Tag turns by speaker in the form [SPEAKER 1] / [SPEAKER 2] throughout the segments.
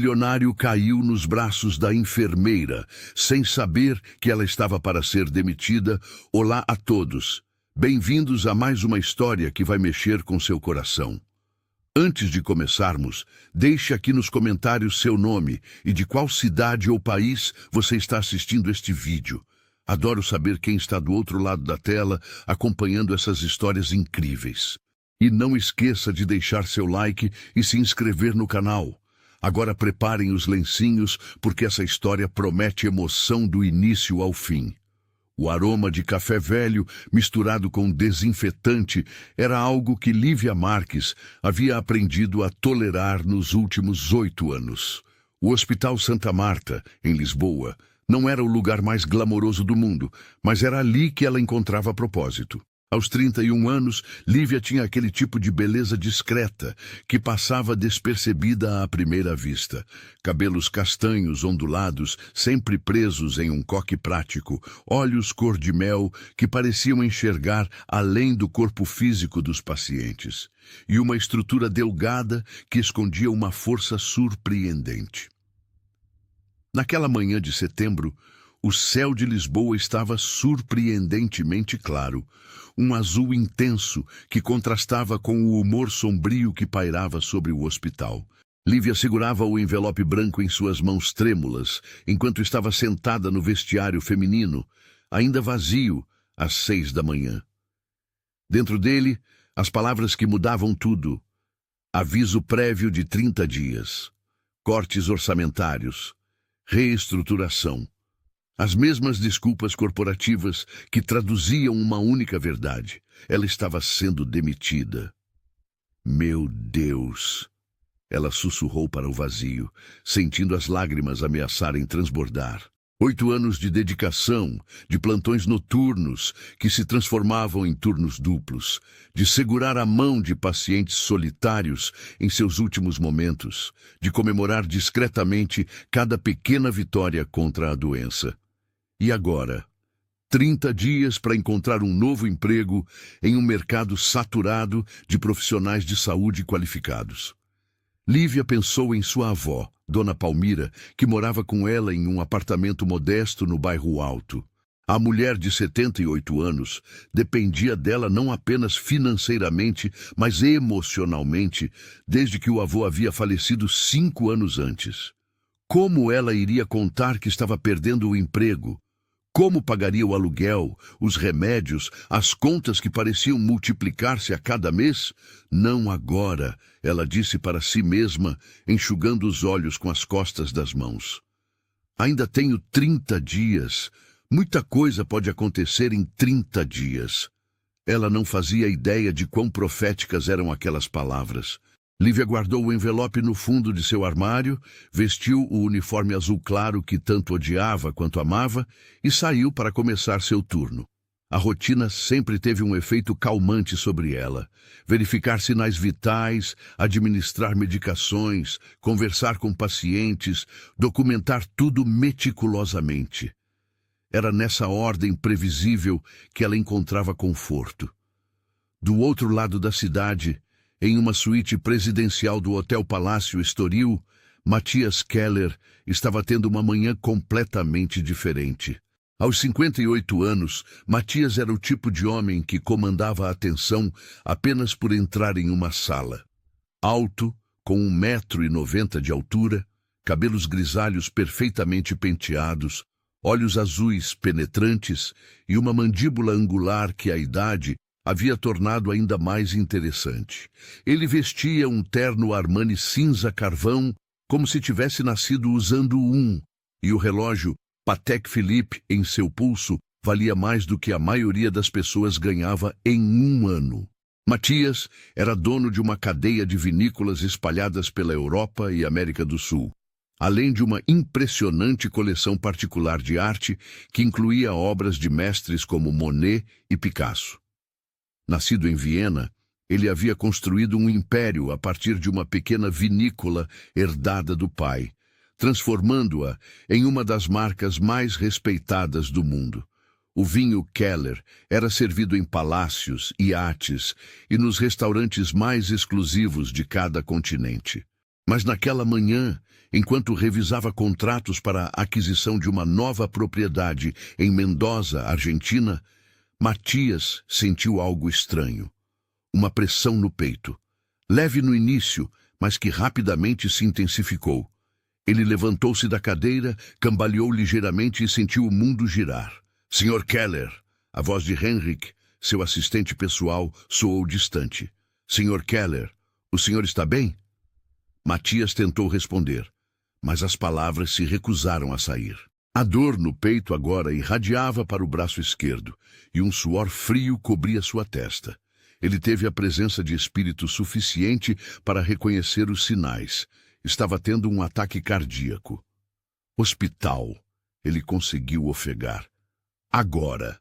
[SPEAKER 1] milionário caiu nos braços da enfermeira, sem saber que ela estava para ser demitida. Olá a todos. Bem-vindos a mais uma história que vai mexer com seu coração. Antes de começarmos, deixe aqui nos comentários seu nome e de qual cidade ou país você está assistindo este vídeo. Adoro saber quem está do outro lado da tela acompanhando essas histórias incríveis. E não esqueça de deixar seu like e se inscrever no canal. Agora preparem os lencinhos, porque essa história promete emoção do início ao fim. O aroma de café velho misturado com desinfetante era algo que Lívia Marques havia aprendido a tolerar nos últimos 8 anos. O Hospital Santa Marta, em Lisboa, não era o lugar mais glamouroso do mundo, mas era ali que ela encontrava propósito. Aos 31 anos, Lívia tinha aquele tipo de beleza discreta que passava despercebida à primeira vista. Cabelos castanhos ondulados, sempre presos em um coque prático, olhos cor de mel que pareciam enxergar além do corpo físico dos pacientes, e uma estrutura delgada que escondia uma força surpreendente. Naquela manhã de setembro, o céu de Lisboa estava surpreendentemente claro, um azul intenso que contrastava com o humor sombrio que pairava sobre o hospital. Lívia segurava o envelope branco em suas mãos trêmulas, enquanto estava sentada no vestiário feminino, ainda vazio, às 6 da manhã. Dentro dele, as palavras que mudavam tudo. Aviso prévio de 30 dias. Cortes orçamentários. Reestruturação. As mesmas desculpas corporativas que traduziam uma única verdade. Ela estava sendo demitida. Meu Deus! Ela sussurrou para o vazio, sentindo as lágrimas ameaçarem transbordar. 8 anos de dedicação, de plantões noturnos que se transformavam em turnos duplos, de segurar a mão de pacientes solitários em seus últimos momentos, de comemorar discretamente cada pequena vitória contra a doença. E agora, 30 dias para encontrar um novo emprego em um mercado saturado de profissionais de saúde qualificados. Lívia pensou em sua avó, Dona Palmira, que morava com ela em um apartamento modesto no bairro Alto. A mulher de 78 anos dependia dela não apenas financeiramente, mas emocionalmente, desde que o avô havia falecido 5 anos antes. Como ela iria contar que estava perdendo o emprego? Como pagaria o aluguel, os remédios, as contas que pareciam multiplicar-se a cada mês? Não agora, ela disse para si mesma, enxugando os olhos com as costas das mãos. Ainda tenho 30 dias. Muita coisa pode acontecer em 30 dias. Ela não fazia ideia de quão proféticas eram aquelas palavras. Lívia guardou o envelope no fundo de seu armário, vestiu o uniforme azul claro que tanto odiava quanto amava e saiu para começar seu turno. A rotina sempre teve um efeito calmante sobre ela. Verificar sinais vitais, administrar medicações, conversar com pacientes, documentar tudo meticulosamente. Era nessa ordem previsível que ela encontrava conforto. Do outro lado da cidade, em uma suíte presidencial do Hotel Palácio Estoril, Matthias Keller estava tendo uma manhã completamente diferente. Aos 58 anos, Matthias era o tipo de homem que comandava a atenção apenas por entrar em uma sala. Alto, com 1,90 m de altura, cabelos grisalhos perfeitamente penteados, olhos azuis penetrantes e uma mandíbula angular que a idade havia tornado ainda mais interessante. Ele vestia um terno Armani cinza carvão, como se tivesse nascido usando um, e o relógio Patek Philippe em seu pulso valia mais do que a maioria das pessoas ganhava em um ano. Matthias era dono de uma cadeia de vinícolas espalhadas pela Europa e América do Sul, além de uma impressionante coleção particular de arte que incluía obras de mestres como Monet e Picasso. Nascido em Viena, ele havia construído um império a partir de uma pequena vinícola herdada do pai, transformando-a em uma das marcas mais respeitadas do mundo. O vinho Keller era servido em palácios, iates e nos restaurantes mais exclusivos de cada continente. Mas naquela manhã, enquanto revisava contratos para a aquisição de uma nova propriedade em Mendoza, Argentina, Matias sentiu algo estranho. Uma pressão no peito. Leve no início, mas que rapidamente se intensificou. Ele levantou-se da cadeira, cambaleou ligeiramente e sentiu o mundo girar. Sr. Keller, a voz de Henrik, seu assistente pessoal, soou distante. Sr. Keller, o senhor está bem? Matias tentou responder, mas as palavras se recusaram a sair. A dor no peito agora irradiava para o braço esquerdo, e um suor frio cobria sua testa. Ele teve a presença de espírito suficiente para reconhecer os sinais. Estava tendo um ataque cardíaco. Hospital. Ele conseguiu ofegar. Agora.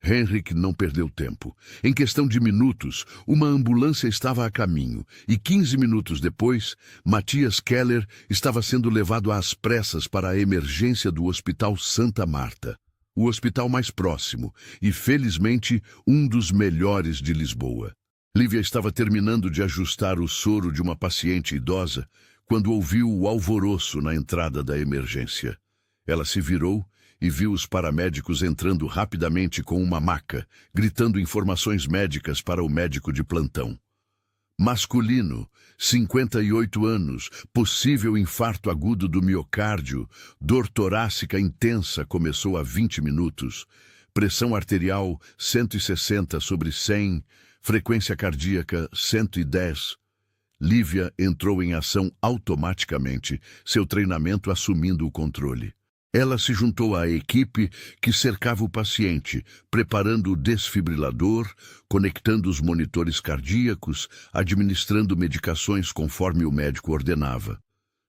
[SPEAKER 1] Henrik não perdeu tempo. Em questão de minutos, uma ambulância estava a caminho, e 15 minutos depois, Matias Keller estava sendo levado às pressas para a emergência do Hospital Santa Marta, o hospital mais próximo e, felizmente, um dos melhores de Lisboa. Lívia estava terminando de ajustar o soro de uma paciente idosa quando ouviu o alvoroço na entrada da emergência. Ela se virou e viu os paramédicos entrando rapidamente com uma maca, gritando informações médicas para o médico de plantão. Masculino, 58 anos, possível infarto agudo do miocárdio, dor torácica intensa começou há 20 minutos, pressão arterial 160/100, frequência cardíaca 110. Lívia entrou em ação automaticamente, seu treinamento assumindo o controle. Ela se juntou à equipe que cercava o paciente, preparando o desfibrilador, conectando os monitores cardíacos, administrando medicações conforme o médico ordenava.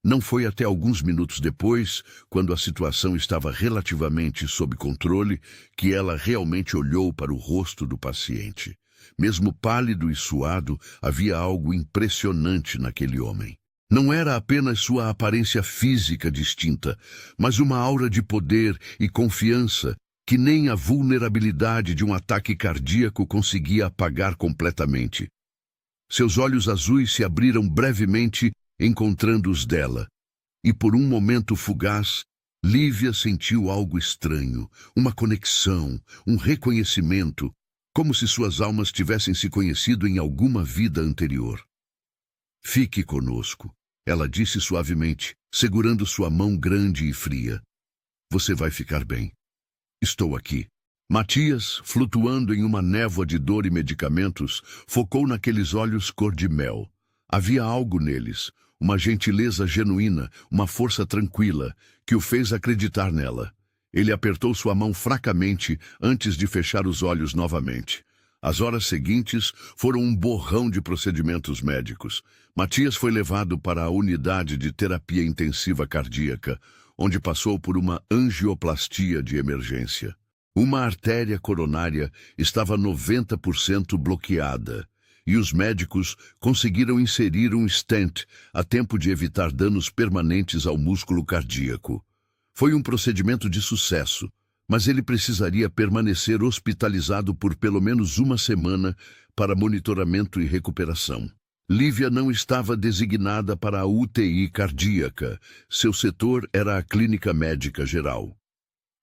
[SPEAKER 1] Não foi até alguns minutos depois, quando a situação estava relativamente sob controle, que ela realmente olhou para o rosto do paciente. Mesmo pálido e suado, havia algo impressionante naquele homem. Não era apenas sua aparência física distinta, mas uma aura de poder e confiança que nem a vulnerabilidade de um ataque cardíaco conseguia apagar completamente. Seus olhos azuis se abriram brevemente, encontrando os dela, e por um momento fugaz, Lívia sentiu algo estranho, uma conexão, um reconhecimento, como se suas almas tivessem se conhecido em alguma vida anterior. Fique conosco, ela disse suavemente, segurando sua mão grande e fria. Você vai ficar bem. Estou aqui. Matias, flutuando em uma névoa de dor e medicamentos, focou naqueles olhos cor de mel. Havia algo neles, uma gentileza genuína, uma força tranquila, que o fez acreditar nela. Ele apertou sua mão fracamente antes de fechar os olhos novamente. As horas seguintes foram um borrão de procedimentos médicos. Matias foi levado para a unidade de terapia intensiva cardíaca, onde passou por uma angioplastia de emergência. Uma artéria coronária estava 90% bloqueada, e os médicos conseguiram inserir um stent a tempo de evitar danos permanentes ao músculo cardíaco. Foi um procedimento de sucesso, mas ele precisaria permanecer hospitalizado por pelo menos uma semana para monitoramento e recuperação. Lívia não estava designada para a UTI cardíaca, seu setor era a clínica médica geral.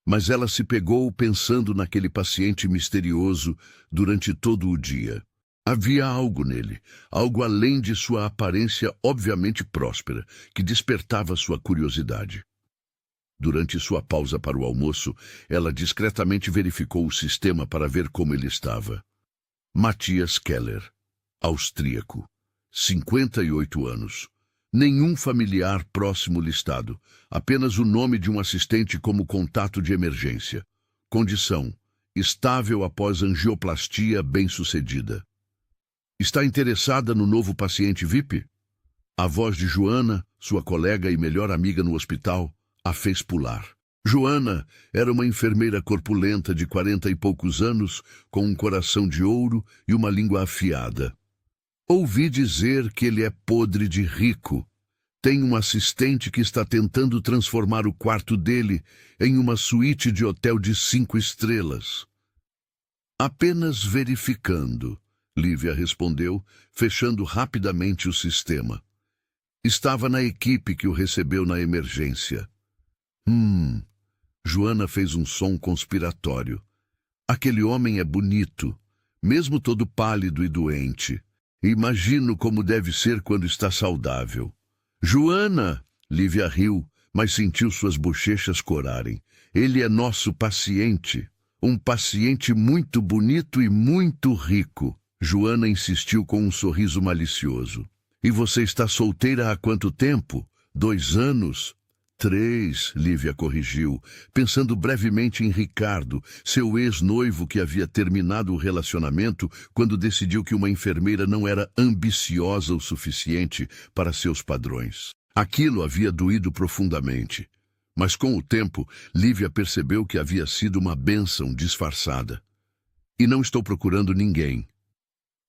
[SPEAKER 1] Mas ela se pegou pensando naquele paciente misterioso durante todo o dia. Havia algo nele, algo além de sua aparência obviamente próspera, que despertava sua curiosidade. Durante sua pausa para o almoço, ela discretamente verificou o sistema para ver como ele estava. Matias Keller, austríaco, 58 anos. Nenhum familiar próximo listado, apenas o nome de um assistente como contato de emergência. Condição: estável após angioplastia bem-sucedida. Está interessada no novo paciente VIP? A voz de Joana, sua colega e melhor amiga no hospital, a fez pular. Joana era uma enfermeira corpulenta de 40 e poucos anos, com um coração de ouro e uma língua afiada. Ouvi dizer que ele é podre de rico. Tem um assistente que está tentando transformar o quarto dele em uma suíte de hotel de 5 estrelas. Apenas verificando, Lívia respondeu, fechando rapidamente o sistema. Estava na equipe que o recebeu na emergência. Joana fez um som conspiratório. Aquele homem é bonito, mesmo todo pálido e doente. Imagino como deve ser quando está saudável. Joana! Lívia riu, mas sentiu suas bochechas corarem. Ele é nosso paciente. Um paciente muito bonito e muito rico. Joana insistiu com um sorriso malicioso. E você está solteira há quanto tempo? 2 anos? 3, Lívia corrigiu, pensando brevemente em Ricardo, seu ex-noivo que havia terminado o relacionamento quando decidiu que uma enfermeira não era ambiciosa o suficiente para seus padrões. Aquilo havia doído profundamente. Mas com o tempo, Lívia percebeu que havia sido uma bênção disfarçada. E não estou procurando ninguém.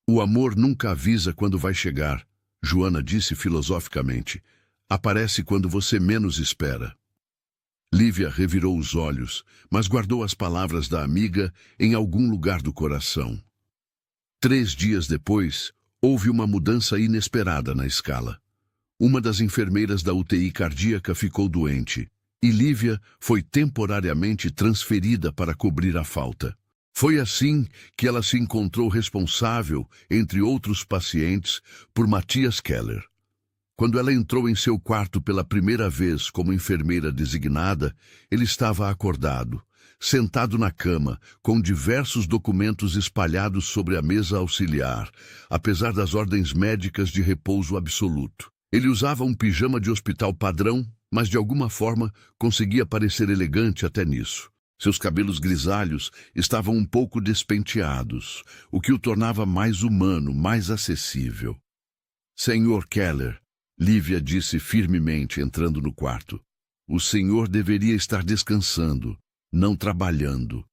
[SPEAKER 1] O amor nunca avisa quando vai chegar, Joana disse filosoficamente. Aparece quando você menos espera. Lívia revirou os olhos, mas guardou as palavras da amiga em algum lugar do coração. 3 dias depois, houve uma mudança inesperada na escala. Uma das enfermeiras da UTI cardíaca ficou doente, e Lívia foi temporariamente transferida para cobrir a falta. Foi assim que ela se encontrou responsável, entre outros pacientes, por Matias Keller. Quando ela entrou em seu quarto pela primeira vez como enfermeira designada, ele estava acordado, sentado na cama, com diversos documentos espalhados sobre a mesa auxiliar, apesar das ordens médicas de repouso absoluto. Ele usava um pijama de hospital padrão, mas de alguma forma conseguia parecer elegante até nisso. Seus cabelos grisalhos estavam um pouco despenteados, o que o tornava mais humano, mais acessível. Senhor Keller, Lívia disse firmemente, entrando no quarto. O senhor deveria estar descansando, não trabalhando.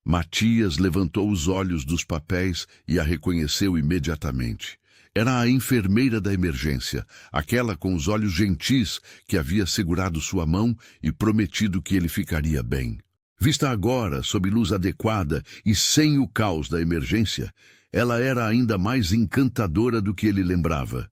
[SPEAKER 1] Matias levantou os olhos dos papéis e a reconheceu imediatamente. Era a enfermeira da emergência, aquela com os olhos gentis que havia segurado sua mão e prometido que ele ficaria bem. Vista agora, sob luz adequada e sem o caos da emergência, ela era ainda mais encantadora do que ele lembrava.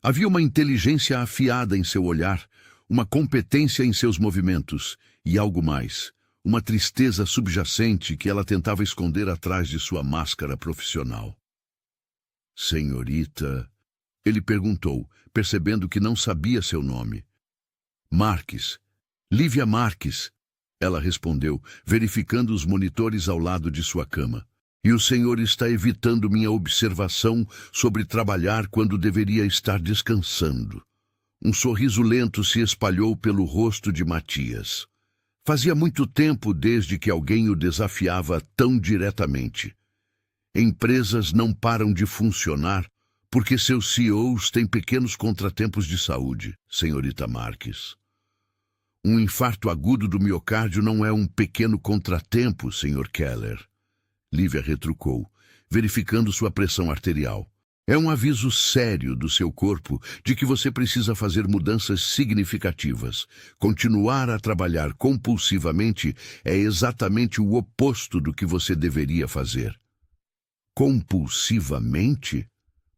[SPEAKER 1] Havia uma inteligência afiada em seu olhar, uma competência em seus movimentos e algo mais, uma tristeza subjacente que ela tentava esconder atrás de sua máscara profissional. Senhorita, ele perguntou, percebendo que não sabia seu nome. Marques. Lívia Marques, ela respondeu, verificando os monitores ao lado de sua cama. E o senhor está evitando minha observação sobre trabalhar quando deveria estar descansando. Um sorriso lento se espalhou pelo rosto de Matias. Fazia muito tempo desde que alguém o desafiava tão diretamente. Empresas não param de funcionar porque seus CEOs têm pequenos contratempos de saúde, senhorita Marques. Um infarto agudo do miocárdio não é um pequeno contratempo, senhor Keller. Lívia retrucou, verificando sua pressão arterial. É um aviso sério do seu corpo de que você precisa fazer mudanças significativas. Continuar a trabalhar compulsivamente é exatamente o oposto do que você deveria fazer. Compulsivamente?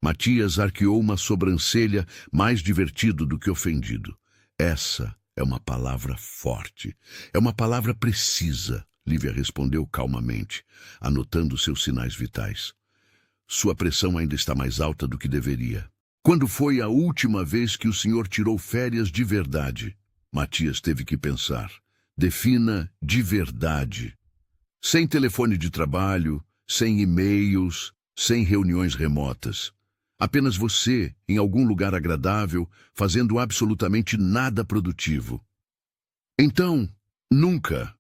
[SPEAKER 1] Matias arqueou uma sobrancelha, mais divertido do que ofendido. Essa é uma palavra forte. É uma palavra precisa. Lívia respondeu calmamente, anotando seus sinais vitais. Sua pressão ainda está mais alta do que deveria. Quando foi a última vez que o senhor tirou férias de verdade? Matias teve que pensar. Defina de verdade. Sem telefone de trabalho, sem e-mails, sem reuniões remotas. Apenas você, em algum lugar agradável, fazendo absolutamente nada produtivo. Então, nunca...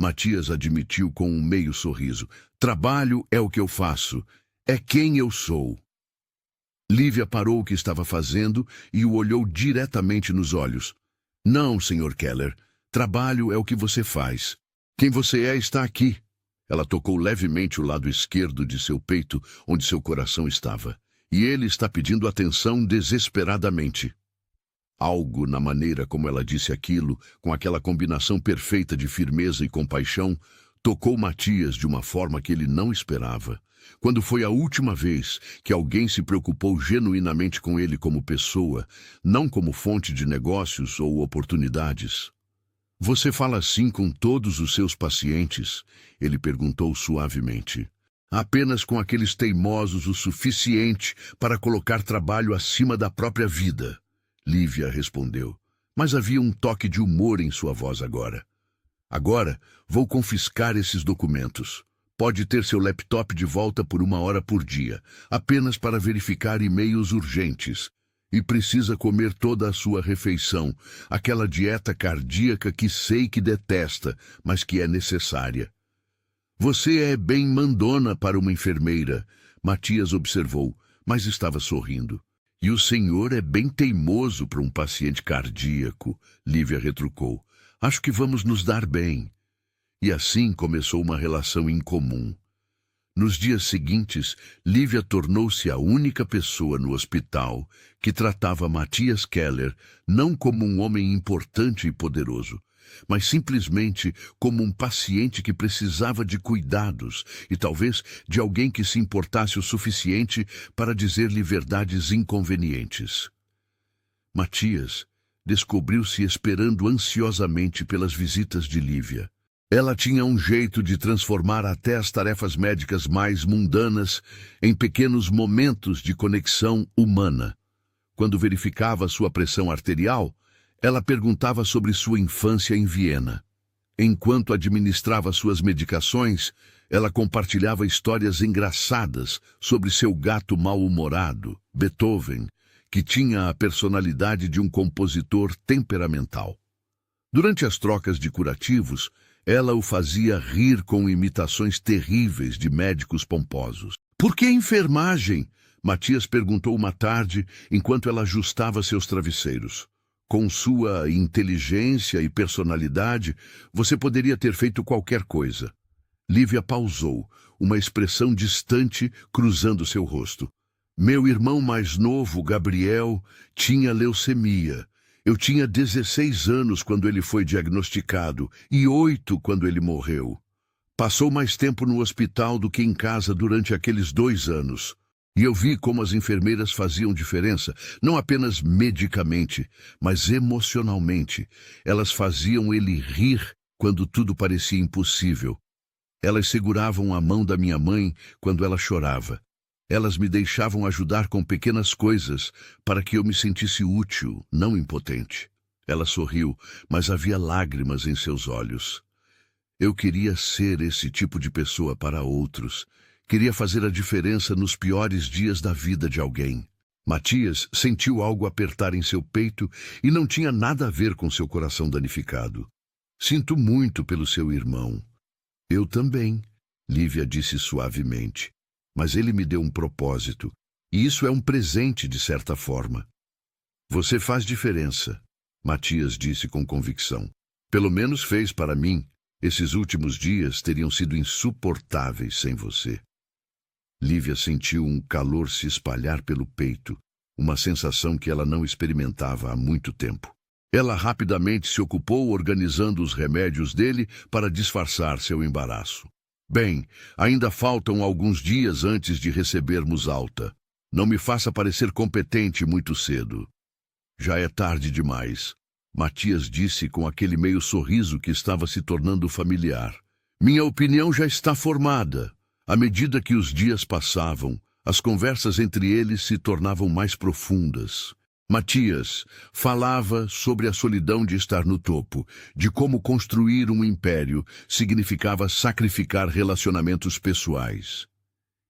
[SPEAKER 1] Matias admitiu com um meio sorriso. Trabalho é o que eu faço. É quem eu sou. Lívia parou o que estava fazendo e o olhou diretamente nos olhos. Não, Sr. Keller. Trabalho é o que você faz. Quem você é está aqui. Ela tocou levemente o lado esquerdo de seu peito, onde seu coração estava. E ele está pedindo atenção desesperadamente. Algo na maneira como ela disse aquilo, com aquela combinação perfeita de firmeza e compaixão, tocou Matias de uma forma que ele não esperava. Quando foi a última vez que alguém se preocupou genuinamente com ele como pessoa, não como fonte de negócios ou oportunidades? Você fala assim com todos os seus pacientes? Ele perguntou suavemente. Apenas com aqueles teimosos o suficiente para colocar trabalho acima da própria vida, Lívia respondeu. Mas havia um toque de humor em sua voz agora. Agora, vou confiscar esses documentos. Pode ter seu laptop de volta por 1 hora por dia, apenas para verificar e-mails urgentes. E precisa comer toda a sua refeição, aquela dieta cardíaca que sei que detesta, mas que é necessária. Você é bem mandona para uma enfermeira, Matias observou, mas estava sorrindo. E o senhor é bem teimoso para um paciente cardíaco, Lívia retrucou. Acho que vamos nos dar bem. E assim começou uma relação incomum. Nos dias seguintes, Lívia tornou-se a única pessoa no hospital que tratava Matias Keller não como um homem importante e poderoso, mas simplesmente como um paciente que precisava de cuidados e talvez de alguém que se importasse o suficiente para dizer-lhe verdades inconvenientes. Matias descobriu-se esperando ansiosamente pelas visitas de Lívia. Ela tinha um jeito de transformar até as tarefas médicas mais mundanas em pequenos momentos de conexão humana. Quando verificava sua pressão arterial, ela perguntava sobre sua infância em Viena. Enquanto administrava suas medicações, ela compartilhava histórias engraçadas sobre seu gato mal-humorado, Beethoven, que tinha a personalidade de um compositor temperamental. Durante as trocas de curativos, ela o fazia rir com imitações terríveis de médicos pomposos. Por que enfermagem? Matias perguntou uma tarde, enquanto ela ajustava seus travesseiros. Com sua inteligência e personalidade, você poderia ter feito qualquer coisa. Lívia pausou, uma expressão distante cruzando seu rosto. Meu irmão mais novo, Gabriel, tinha leucemia. Eu tinha 16 anos quando ele foi diagnosticado e 8 quando ele morreu. Passou mais tempo no hospital do que em casa durante aqueles 2 anos. E eu vi como as enfermeiras faziam diferença, não apenas medicamente, mas emocionalmente. Elas faziam ele rir quando tudo parecia impossível. Elas seguravam a mão da minha mãe quando ela chorava. Elas me deixavam ajudar com pequenas coisas para que eu me sentisse útil, não impotente. Ela sorriu, mas havia lágrimas em seus olhos. Eu queria ser esse tipo de pessoa para outros. Queria fazer a diferença nos piores dias da vida de alguém. Matias sentiu algo apertar em seu peito e não tinha nada a ver com seu coração danificado. Sinto muito pelo seu irmão. Eu também, Lívia disse suavemente. Mas ele me deu um propósito, e isso é um presente de certa forma. Você faz diferença, Matias disse com convicção. Pelo menos fez para mim. Esses últimos dias teriam sido insuportáveis sem você. Lívia sentiu um calor se espalhar pelo peito, uma sensação que ela não experimentava há muito tempo. Ela rapidamente se ocupou organizando os remédios dele para disfarçar seu embaraço. Bem, ainda faltam alguns dias antes de recebermos alta. Não me faça parecer competente muito cedo. Já é tarde demais, Matias disse com aquele meio sorriso que estava se tornando familiar. Minha opinião já está formada. À medida que os dias passavam, as conversas entre eles se tornavam mais profundas. Matias falava sobre a solidão de estar no topo, de como construir um império significava sacrificar relacionamentos pessoais.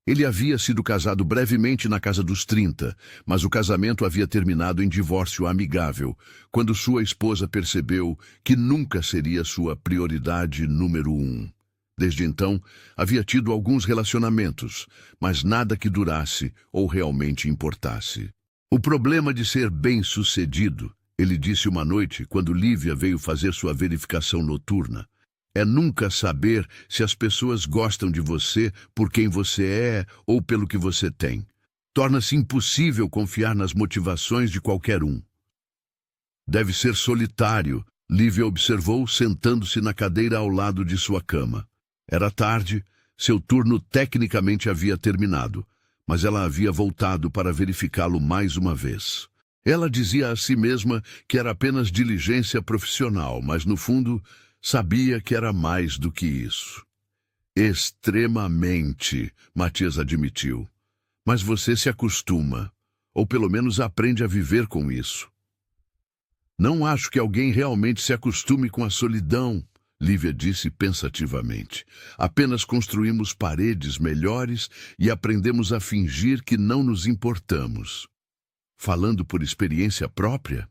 [SPEAKER 1] Ele havia sido casado brevemente na casa dos 30, mas o casamento havia terminado em divórcio amigável, quando sua esposa percebeu que nunca seria sua prioridade número 1. Desde então, havia tido alguns relacionamentos, mas nada que durasse ou realmente importasse. O problema de ser bem-sucedido, ele disse uma noite quando Lívia veio fazer sua verificação noturna, é nunca saber se as pessoas gostam de você por quem você é ou pelo que você tem. Torna-se impossível confiar nas motivações de qualquer um. Deve ser solitário, Lívia observou sentando-se na cadeira ao lado de sua cama. Era tarde, Seu turno tecnicamente havia terminado, mas ela havia voltado para verificá-lo mais uma vez. Ela dizia a si mesma que era apenas diligência profissional, mas no fundo sabia que era mais do que isso. Extremamente, Matias admitiu. Mas você se acostuma, ou pelo menos aprende a viver com isso. Não acho que alguém realmente se acostume com a solidão, Lívia disse pensativamente. Apenas construímos paredes melhores e aprendemos a fingir que não nos importamos. Falando por experiência própria,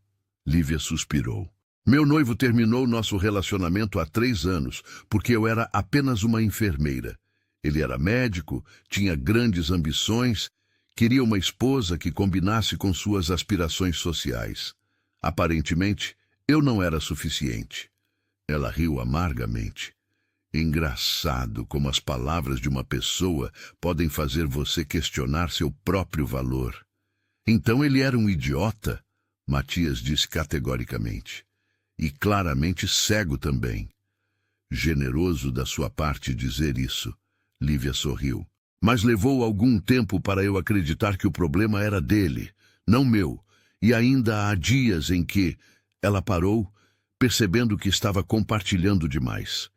[SPEAKER 1] Lívia suspirou. Meu noivo terminou nosso relacionamento há 3 anos, porque eu era apenas uma enfermeira. Ele era médico, tinha grandes ambições, queria uma esposa que combinasse com suas aspirações sociais. Aparentemente, eu não era suficiente. Ela riu amargamente. Engraçado como as palavras de uma pessoa podem fazer você questionar seu próprio valor. Então ele era um idiota, Matias disse categoricamente. E claramente cego também. Generoso da sua parte dizer isso, Lívia sorriu. Mas levou algum tempo para eu acreditar que o problema era dele, não meu. E ainda há dias em que ela parou, percebendo que estava compartilhando demais.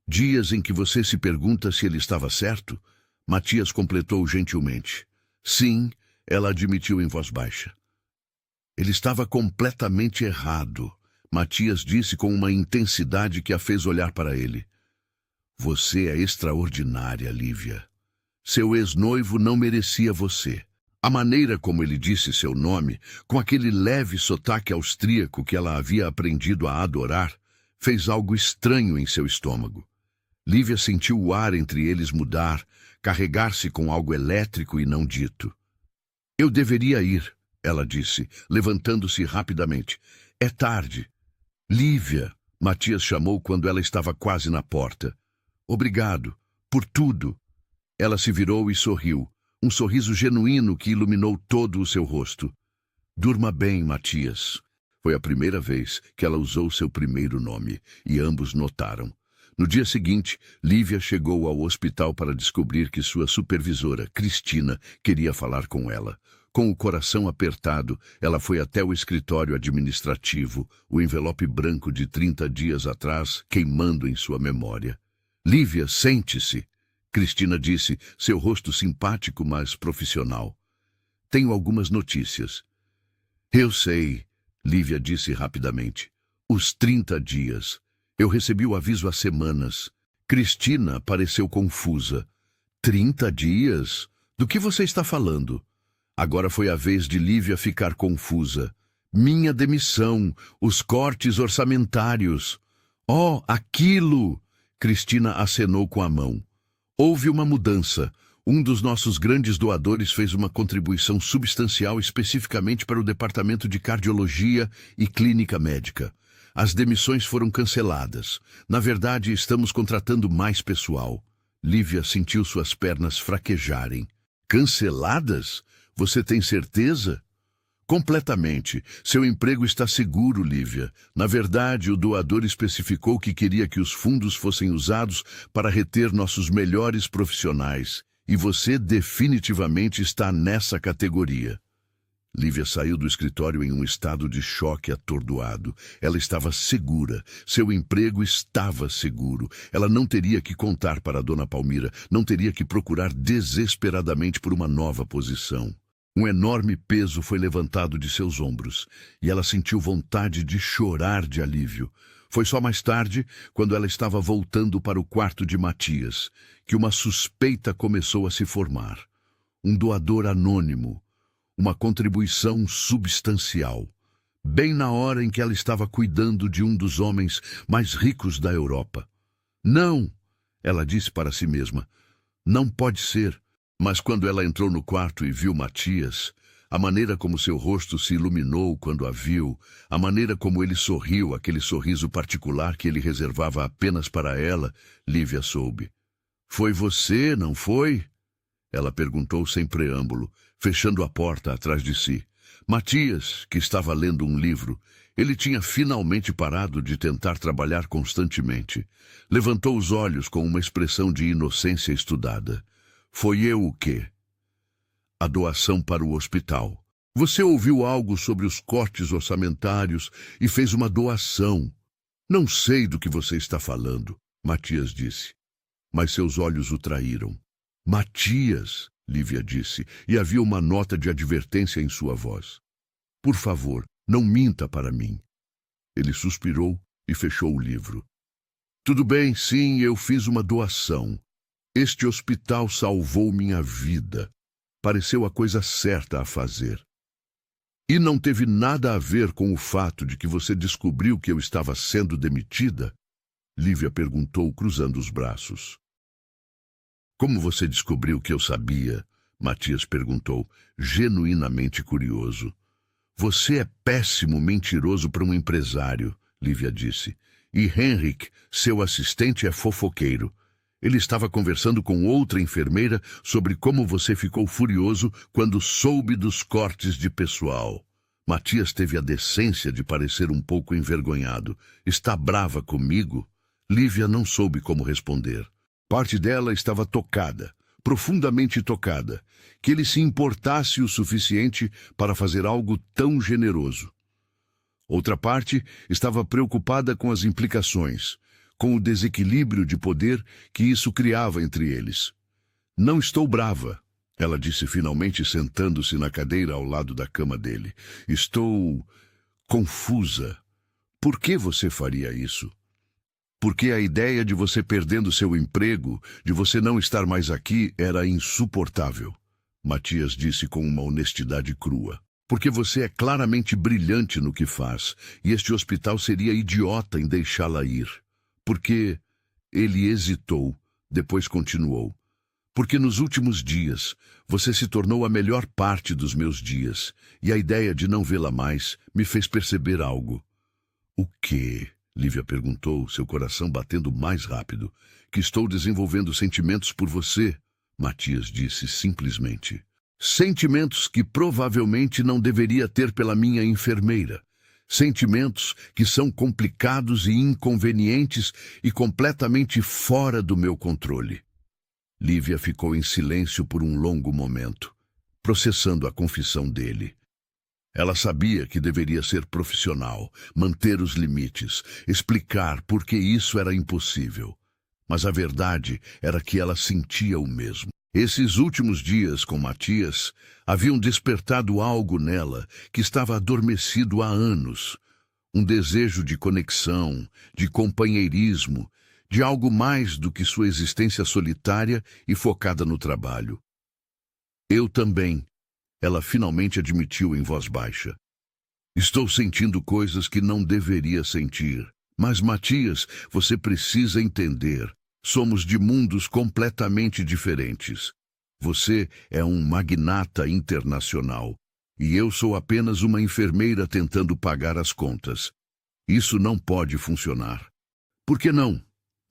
[SPEAKER 1] Dias em que você se pergunta se ele estava certo? Matias completou gentilmente. Sim, ela admitiu em voz baixa. Ele estava completamente errado, Matias disse com uma intensidade que a fez olhar para ele. Você é extraordinária, Lívia. Seu ex-noivo não merecia você. A maneira como ele disse seu nome, com aquele leve sotaque austríaco que ela havia aprendido a adorar, fez algo estranho em seu estômago. Lívia sentiu o ar entre eles mudar, carregar-se com algo elétrico e não dito. Eu deveria ir, ela disse, levantando-se rapidamente. É tarde. Lívia, Matias chamou quando ela estava quase na porta. Obrigado, por tudo. Ela se virou e sorriu. Um sorriso genuíno que iluminou todo o seu rosto. Durma bem, Matias. Foi a primeira vez que ela usou seu primeiro nome, e ambos notaram. No dia seguinte, Lívia chegou ao hospital para descobrir que sua supervisora, Cristina, queria falar com ela. Com o coração apertado, ela foi até o escritório administrativo, o envelope branco de 30 dias atrás queimando em sua memória. Lívia, sente-se. Cristina disse, seu rosto simpático, mas profissional. Tenho algumas notícias. Eu sei, Lívia disse rapidamente. Os 30 dias. Eu recebi o aviso há semanas. Cristina pareceu confusa. 30 dias? Do que você está falando? Agora foi a vez de Lívia ficar confusa. Minha demissão, os cortes orçamentários. Oh, aquilo! Cristina acenou com a mão. Houve uma mudança. Um dos nossos grandes doadores fez uma contribuição substancial especificamente para o departamento de cardiologia e clínica médica. As demissões foram canceladas. Na verdade, estamos contratando mais pessoal. Lívia sentiu suas pernas fraquejarem. Canceladas? Você tem certeza? Completamente. Seu emprego está seguro, Lívia. Na verdade, o doador especificou que queria que os fundos fossem usados para reter nossos melhores profissionais. E você definitivamente está nessa categoria. Lívia saiu do escritório em um estado de choque atordoado. Ela estava segura. Seu emprego estava seguro. Ela não teria que contar para a dona Palmira. Não teria que procurar desesperadamente por uma nova posição. Um enorme peso foi levantado de seus ombros, e ela sentiu vontade de chorar de alívio. Foi só mais tarde, quando ela estava voltando para o quarto de Matias, que uma suspeita começou a se formar. Um doador anônimo, uma contribuição substancial. Bem na hora em que ela estava cuidando de um dos homens mais ricos da Europa. Não, ela disse para si mesma, não pode ser. Mas quando ela entrou no quarto e viu Matias, a maneira como seu rosto se iluminou quando a viu, a maneira como ele sorriu, aquele sorriso particular que ele reservava apenas para ela, Lívia soube. Foi você, não foi? Ela perguntou sem preâmbulo, fechando a porta atrás de si. Matias, que estava lendo um livro, ele tinha finalmente parado de tentar trabalhar constantemente. Levantou os olhos com uma expressão de inocência estudada. Foi eu o quê? A doação para o hospital. Você ouviu algo sobre os cortes orçamentários e fez uma doação. Não sei do que você está falando, Matias disse. Mas seus olhos o traíram. Matias, Lívia disse, e havia uma nota de advertência em sua voz. Por favor, não minta para mim. Ele suspirou e fechou o livro. Tudo bem, sim, eu fiz uma doação. Este hospital salvou minha vida. Pareceu a coisa certa a fazer. E não teve nada a ver com o fato de que você descobriu que eu estava sendo demitida? Lívia perguntou, cruzando os braços. Como você descobriu que eu sabia? Matias perguntou, genuinamente curioso. Você é péssimo mentiroso para um empresário, Lívia disse. E Henrik, seu assistente, é fofoqueiro. Ele estava conversando com outra enfermeira sobre como você ficou furioso quando soube dos cortes de pessoal. Matias teve a decência de parecer um pouco envergonhado. Está brava comigo? Lívia não soube como responder. Parte dela estava tocada, profundamente tocada, que ele se importasse o suficiente para fazer algo tão generoso. Outra parte estava preocupada com as implicações, com o desequilíbrio de poder que isso criava entre eles. Não estou brava, ela disse finalmente, sentando-se na cadeira ao lado da cama dele. Estou confusa. Por que você faria isso? Porque a ideia de você perdendo seu emprego, de você não estar mais aqui, era insuportável. Matias disse com uma honestidade crua. Porque você é claramente brilhante no que faz, e este hospital seria idiota em deixá-la ir. Porque ele hesitou, depois continuou. Porque nos últimos dias, você se tornou a melhor parte dos meus dias, e a ideia de não vê-la mais me fez perceber algo. O quê? Lívia perguntou, seu coração batendo mais rápido. Que estou desenvolvendo sentimentos por você, Matias disse simplesmente. Sentimentos que provavelmente não deveria ter pela minha enfermeira. Sentimentos que são complicados e inconvenientes e completamente fora do meu controle. Lívia ficou em silêncio por um longo momento, processando a confissão dele. Ela sabia que deveria ser profissional, manter os limites, explicar por que isso era impossível. Mas a verdade era que ela sentia o mesmo. Esses últimos dias com Matias haviam despertado algo nela que estava adormecido há anos. Um desejo de conexão, de companheirismo, de algo mais do que sua existência solitária e focada no trabalho. Eu também. Ela finalmente admitiu em voz baixa. Estou sentindo coisas que não deveria sentir. Mas, Matias, você precisa entender. Somos de mundos completamente diferentes. Você é um magnata internacional. E eu sou apenas uma enfermeira tentando pagar as contas. Isso não pode funcionar. Por que não?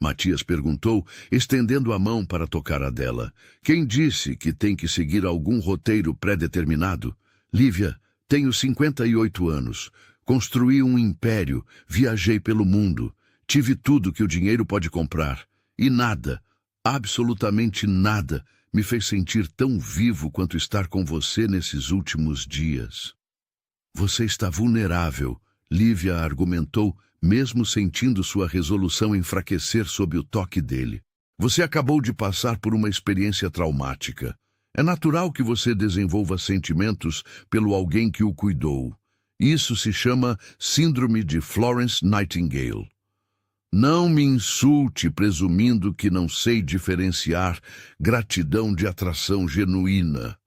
[SPEAKER 1] Matias perguntou, estendendo a mão para tocar a dela. Quem disse que tem que seguir algum roteiro pré-determinado? Lívia, tenho 58 anos. Construí um império, viajei pelo mundo. Tive tudo que o dinheiro pode comprar. E nada, absolutamente nada, me fez sentir tão vivo quanto estar com você nesses últimos dias. Você está vulnerável, Lívia argumentou, mesmo sentindo sua resolução enfraquecer sob o toque dele. Você acabou de passar por uma experiência traumática. É natural que você desenvolva sentimentos pelo alguém que o cuidou. Isso se chama Síndrome de Florence Nightingale. Não me insulte presumindo que não sei diferenciar gratidão de atração genuína,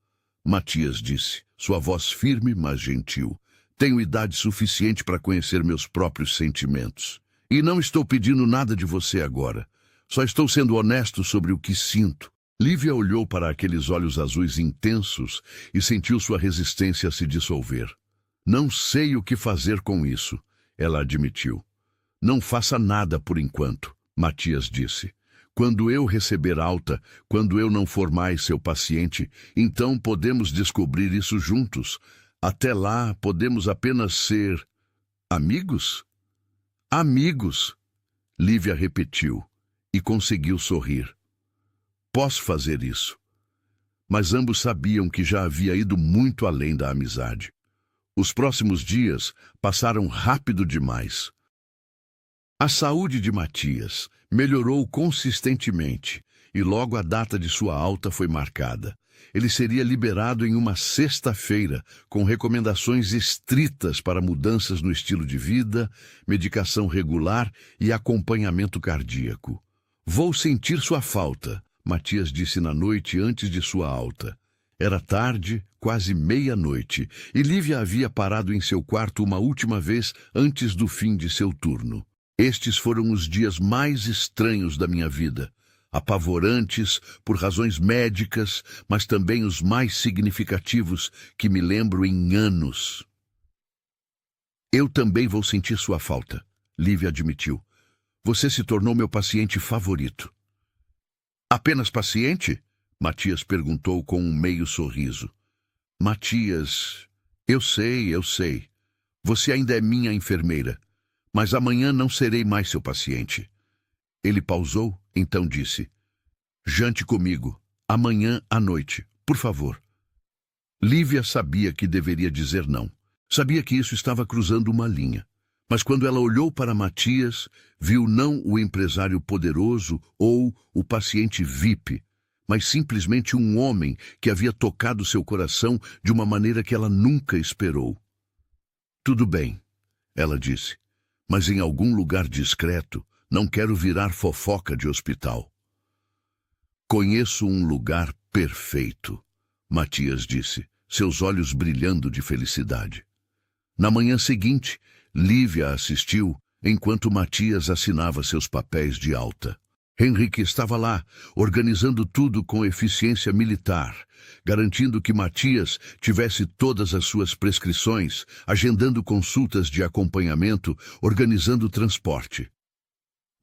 [SPEAKER 1] Matias disse, sua voz firme, mas gentil. Tenho idade suficiente para conhecer meus próprios sentimentos. E não estou pedindo nada de você agora. Só estou sendo honesto sobre o que sinto. Lívia olhou para aqueles olhos azuis intensos e sentiu sua resistência se dissolver. Não sei o que fazer com isso, ela admitiu. Não faça nada por enquanto, Matias disse. Quando eu receber alta, quando eu não for mais seu paciente, então podemos descobrir isso juntos. Até lá, podemos apenas ser amigos? Amigos, Lívia repetiu e conseguiu sorrir. Posso fazer isso. Mas ambos sabiam que já havia ido muito além da amizade. Os próximos dias passaram rápido demais. A saúde de Matias melhorou consistentemente e logo a data de sua alta foi marcada. Ele seria liberado em uma sexta-feira, com recomendações estritas para mudanças no estilo de vida, medicação regular e acompanhamento cardíaco. Vou sentir sua falta, Matias disse na noite antes de sua alta. Era tarde, quase meia-noite, e Lívia havia parado em seu quarto uma última vez antes do fim de seu turno. Estes foram os dias mais estranhos da minha vida. Apavorantes por razões médicas, mas também os mais significativos que me lembro em anos. Eu também vou sentir sua falta, Lívia admitiu. Você se tornou meu paciente favorito. Apenas paciente? Matias perguntou com um meio sorriso. Matias, eu sei. Você ainda é minha enfermeira, mas amanhã não serei mais seu paciente. Ele pausou, então disse, jante comigo, amanhã à noite, por favor. Lívia sabia que deveria dizer não. Sabia que isso estava cruzando uma linha. Mas quando ela olhou para Matias, viu não o empresário poderoso ou o paciente VIP, mas simplesmente um homem que havia tocado seu coração de uma maneira que ela nunca esperou. Tudo bem, ela disse, mas em algum lugar discreto. Não quero virar fofoca de hospital. Conheço um lugar perfeito, Matias disse, seus olhos brilhando de felicidade. Na manhã seguinte, Lívia assistiu enquanto Matias assinava seus papéis de alta. Henrique estava lá, organizando tudo com eficiência militar, garantindo que Matias tivesse todas as suas prescrições, agendando consultas de acompanhamento, organizando transporte.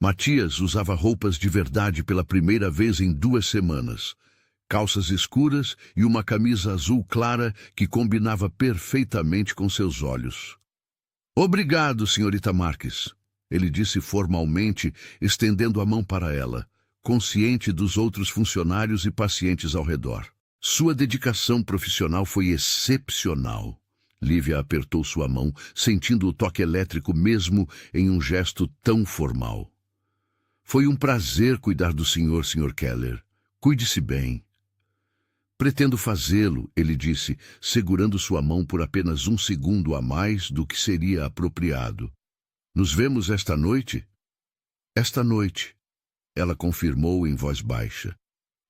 [SPEAKER 1] Matias usava roupas de verdade pela primeira vez em 2 semanas. Calças escuras e uma camisa azul clara que combinava perfeitamente com seus olhos. Obrigado, senhorita Marques, ele disse formalmente, estendendo a mão para ela, consciente dos outros funcionários e pacientes ao redor. Sua dedicação profissional foi excepcional. Lívia apertou sua mão, sentindo o toque elétrico mesmo em um gesto tão formal. Foi um prazer cuidar do senhor, Sr. Keller. Cuide-se bem. Pretendo fazê-lo, ele disse, segurando sua mão por apenas 1 segundo a mais do que seria apropriado. Nos vemos esta noite? Esta noite, ela confirmou em voz baixa.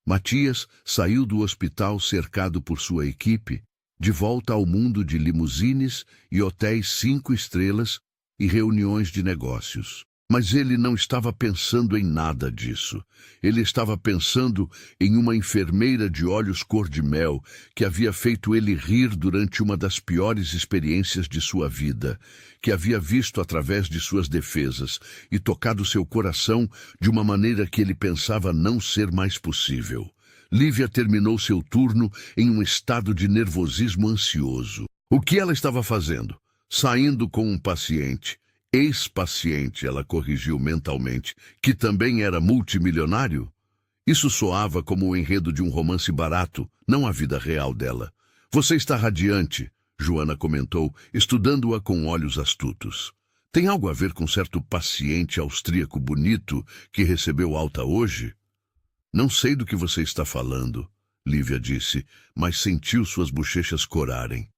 [SPEAKER 1] Matias saiu do hospital cercado por sua equipe, de volta ao mundo de limusines e hotéis 5 estrelas e reuniões de negócios. Mas ele não estava pensando em nada disso. Ele estava pensando em uma enfermeira de olhos cor-de-mel que havia feito ele rir durante uma das piores experiências de sua vida, que havia visto através de suas defesas e tocado seu coração de uma maneira que ele pensava não ser mais possível. Lívia terminou seu turno em um estado de nervosismo ansioso. O que ela estava fazendo? Saindo com um paciente. Ex-paciente, ela corrigiu mentalmente, que também era multimilionário? Isso soava como o enredo de um romance barato, não a vida real dela. Você está radiante, Joana comentou, estudando-a com olhos astutos. Tem algo a ver com certo paciente austríaco bonito que recebeu alta hoje? Não sei do que você está falando, Lívia disse, mas sentiu suas bochechas corarem.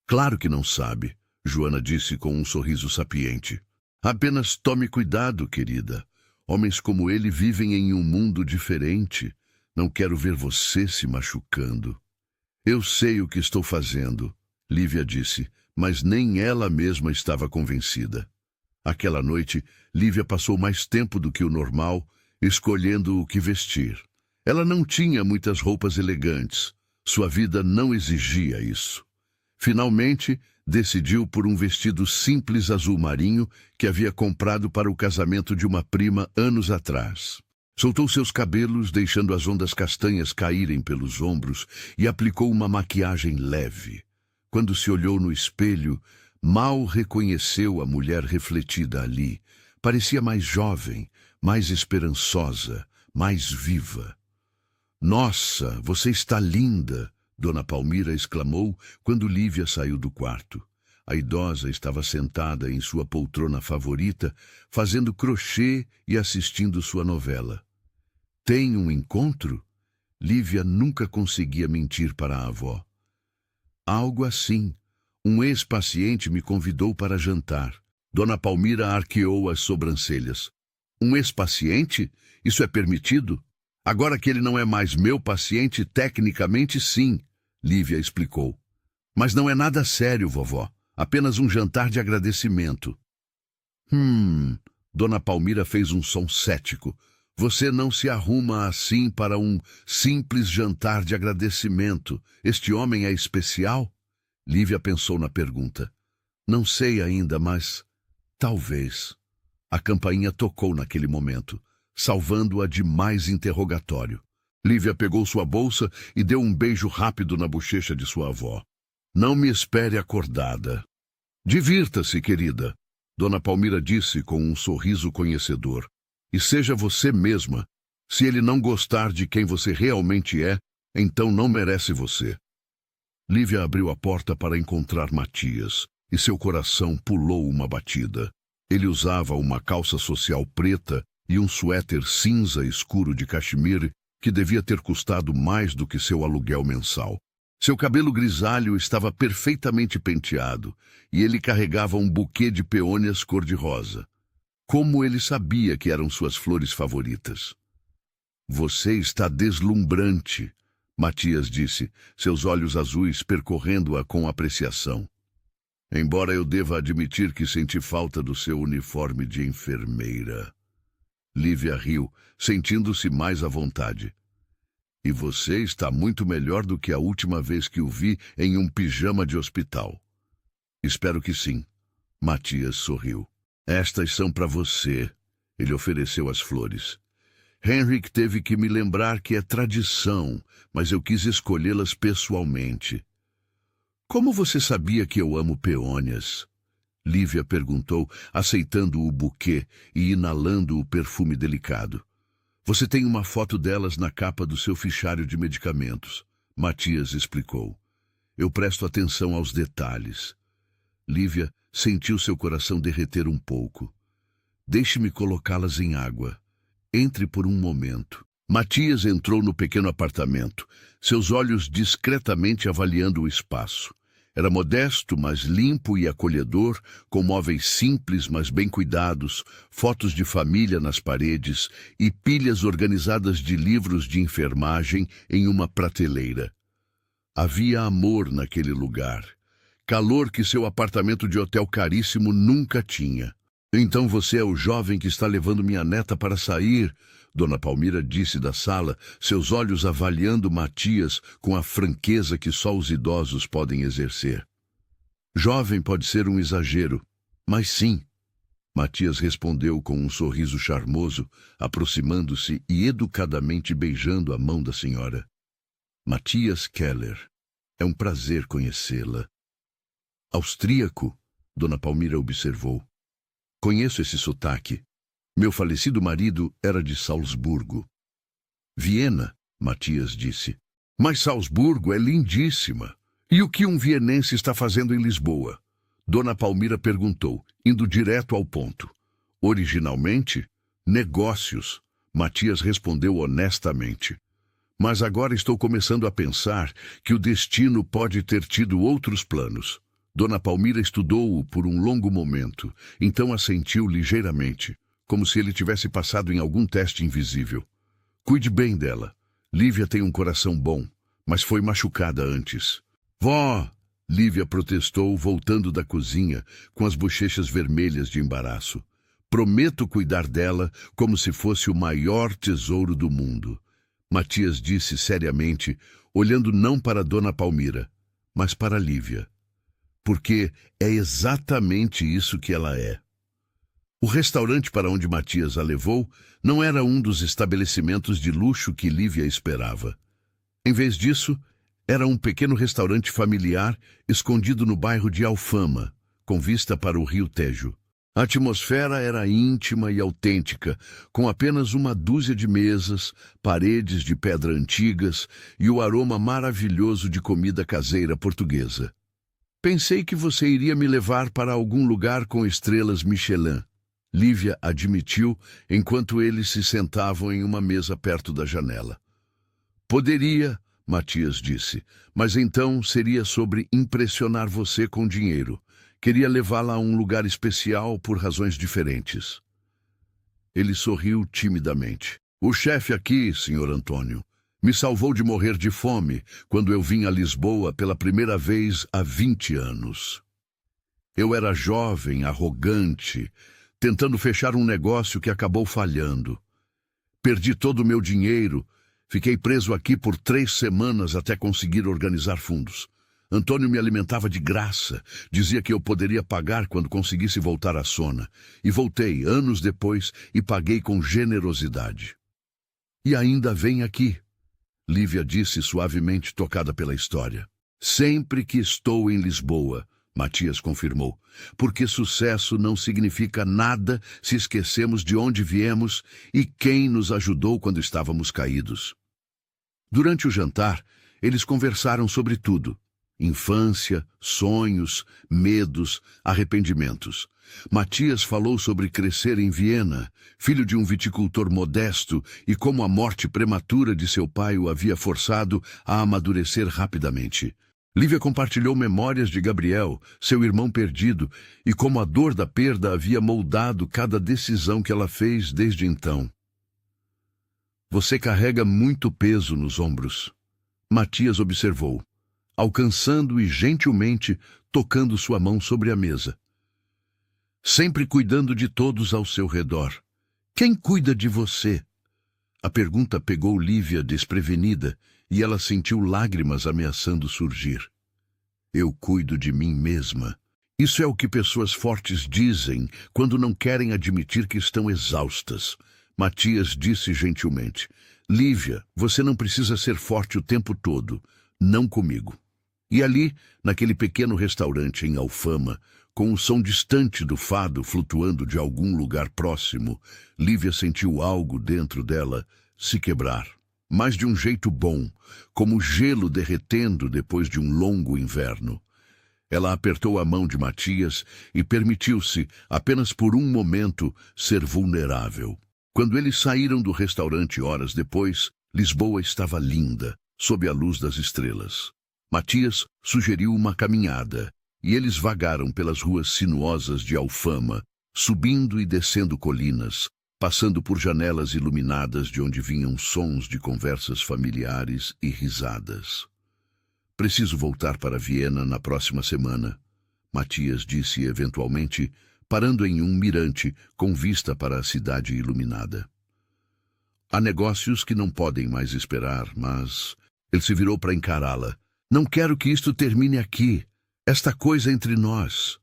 [SPEAKER 1] Claro que não sabe. Joana disse com um sorriso sapiente. Apenas tome cuidado, querida. Homens como ele vivem em um mundo diferente. Não quero ver você se machucando. Eu sei o que estou fazendo, Lívia disse, mas nem ela mesma estava convencida. Aquela noite, Lívia passou mais tempo do que o normal, escolhendo o que vestir. Ela não tinha muitas roupas elegantes. Sua vida não exigia isso. Finalmente, decidiu por um vestido simples azul marinho que havia comprado para o casamento de uma prima anos atrás. Soltou seus cabelos, deixando as ondas castanhas caírem pelos ombros, e aplicou uma maquiagem leve. Quando se olhou no espelho, mal reconheceu a mulher refletida ali. Parecia mais jovem, mais esperançosa, mais viva. Nossa, você está linda! Dona Palmira exclamou quando Lívia saiu do quarto. A idosa estava sentada em sua poltrona favorita, fazendo crochê e assistindo sua novela. Tem um encontro? Lívia nunca conseguia mentir para a avó. Algo assim. Um ex-paciente me convidou para jantar. Dona Palmira arqueou as sobrancelhas. Um ex-paciente? Isso é permitido? Agora que ele não é mais meu paciente, tecnicamente sim, Lívia explicou. Mas não é nada sério, vovó. Apenas um jantar de agradecimento. Dona Palmira fez um som cético. Você não se arruma assim para um simples jantar de agradecimento. Este homem é especial? Lívia pensou na pergunta. Não sei ainda, mas talvez. A campainha tocou naquele momento, salvando-a de mais interrogatório. Lívia pegou sua bolsa e deu um beijo rápido na bochecha de sua avó. Não me espere acordada. Divirta-se, querida, Dona Palmira disse com um sorriso conhecedor. E seja você mesma. Se ele não gostar de quem você realmente é, então não merece você. Lívia abriu a porta para encontrar Matias, e seu coração pulou uma batida. Ele usava uma calça social preta e um suéter cinza escuro de cachemire que devia ter custado mais do que seu aluguel mensal. Seu cabelo grisalho estava perfeitamente penteado, e ele carregava um buquê de peônias cor-de-rosa. Como ele sabia que eram suas flores favoritas? Você está deslumbrante, Matias disse, seus olhos azuis percorrendo-a com apreciação. Embora eu deva admitir que senti falta do seu uniforme de enfermeira. Lívia riu, sentindo-se mais à vontade. E você está muito melhor do que a última vez que o vi em um pijama de hospital. Espero que sim. Matias sorriu. Estas são para você. Ele ofereceu as flores. Henrik teve que me lembrar que é tradição, mas eu quis escolhê-las pessoalmente. Como você sabia que eu amo peônias? Lívia perguntou, aceitando o buquê e inalando o perfume delicado. Você tem uma foto delas na capa do seu fichário de medicamentos, Matias explicou. Eu presto atenção aos detalhes. Lívia sentiu seu coração derreter um pouco. Deixe-me colocá-las em água. Entre por um momento. Matias entrou no pequeno apartamento, seus olhos discretamente avaliando o espaço. Era modesto, mas limpo e acolhedor, com móveis simples, mas bem cuidados, fotos de família nas paredes e pilhas organizadas de livros de enfermagem em uma prateleira. Havia amor naquele lugar. Calor que seu apartamento de hotel caríssimo nunca tinha. Então você é o jovem que está levando minha neta para sair, Dona Palmira disse da sala, seus olhos avaliando Matias com a franqueza que só os idosos podem exercer. Jovem pode ser um exagero, mas sim. Matias respondeu com um sorriso charmoso, aproximando-se e educadamente beijando a mão da senhora. Matias Keller. É um prazer conhecê-la. Austríaco, Dona Palmira observou. Conheço esse sotaque. Meu falecido marido era de Salzburgo. Viena, Matias disse. Mas Salzburgo é lindíssima. E o que um vienense está fazendo em Lisboa? Dona Palmira perguntou, indo direto ao ponto. Originalmente, negócios, Matias respondeu honestamente. Mas agora estou começando a pensar que o destino pode ter tido outros planos. Dona Palmira estudou-o por um longo momento, então assentiu ligeiramente, como se ele tivesse passado em algum teste invisível. Cuide bem dela. Lívia tem um coração bom, mas foi machucada antes. Vó! Lívia protestou, voltando da cozinha, com as bochechas vermelhas de embaraço. Prometo cuidar dela como se fosse o maior tesouro do mundo. Matias disse seriamente, olhando não para Dona Palmira, mas para Lívia. Porque é exatamente isso que ela é. O restaurante para onde Matias a levou não era um dos estabelecimentos de luxo que Lívia esperava. Em vez disso, Era um pequeno restaurante familiar escondido no bairro de Alfama, com vista para o rio Tejo. A atmosfera era íntima e autêntica, com apenas uma dúzia de mesas, paredes de pedra antigas e o aroma maravilhoso de comida caseira portuguesa. Pensei que você iria me levar para algum lugar com estrelas Michelin, Lívia admitiu enquanto eles se sentavam em uma mesa perto da janela. Poderia, Matias disse, mas então seria sobre impressionar você com dinheiro. Queria levá-la a um lugar especial por razões diferentes. Ele sorriu timidamente. O chefe aqui, Sr. Antônio, me salvou de morrer de fome quando eu vim a Lisboa pela primeira vez há 20 anos. Eu era jovem, arrogante, tentando fechar um negócio que acabou falhando. Perdi todo o meu dinheiro, fiquei preso aqui por 3 semanas até conseguir organizar fundos. Antônio me alimentava de graça, dizia que eu poderia pagar quando conseguisse voltar à Sona. E voltei, anos depois, e paguei com generosidade. E ainda vem aqui, Lívia disse suavemente, tocada pela história. Sempre que estou em Lisboa, Matias confirmou, porque sucesso não significa nada se esquecemos de onde viemos e quem nos ajudou quando estávamos caídos. Durante o jantar, eles conversaram sobre tudo. Infância, sonhos, medos, arrependimentos. Matias falou sobre crescer em Viena, filho de um viticultor modesto, e como a morte prematura de seu pai o havia forçado a amadurecer rapidamente. Lívia compartilhou memórias de Gabriel, seu irmão perdido, e como a dor da perda havia moldado cada decisão que ela fez desde então. Você carrega muito peso nos ombros, Matias observou, alcançando e gentilmente tocando sua mão sobre a mesa. Sempre cuidando de todos ao seu redor. Quem cuida de você? A pergunta pegou Lívia desprevenida e ela sentiu lágrimas ameaçando surgir. Eu cuido de mim mesma. Isso é o que pessoas fortes dizem quando não querem admitir que estão exaustas. Matias disse gentilmente. Lívia, você não precisa ser forte o tempo todo. Não comigo. E ali, naquele pequeno restaurante em Alfama, com o som distante do fado flutuando de algum lugar próximo, Lívia sentiu algo dentro dela se quebrar. Mas de um jeito bom, como gelo derretendo depois de um longo inverno. Ela apertou a mão de Matias e permitiu-se, apenas por um momento, ser vulnerável. Quando eles saíram do restaurante horas depois, Lisboa estava linda, sob a luz das estrelas. Matias sugeriu uma caminhada, e eles vagaram pelas ruas sinuosas de Alfama, subindo e descendo colinas, passando por janelas iluminadas de onde vinham sons de conversas familiares e risadas. Preciso voltar para Viena na próxima semana, Matias disse eventualmente, parando em um mirante com vista para a cidade iluminada. Há negócios que não podem mais esperar, mas... Ele se virou para encará-la. Não quero que isto termine aqui. Esta coisa entre nós.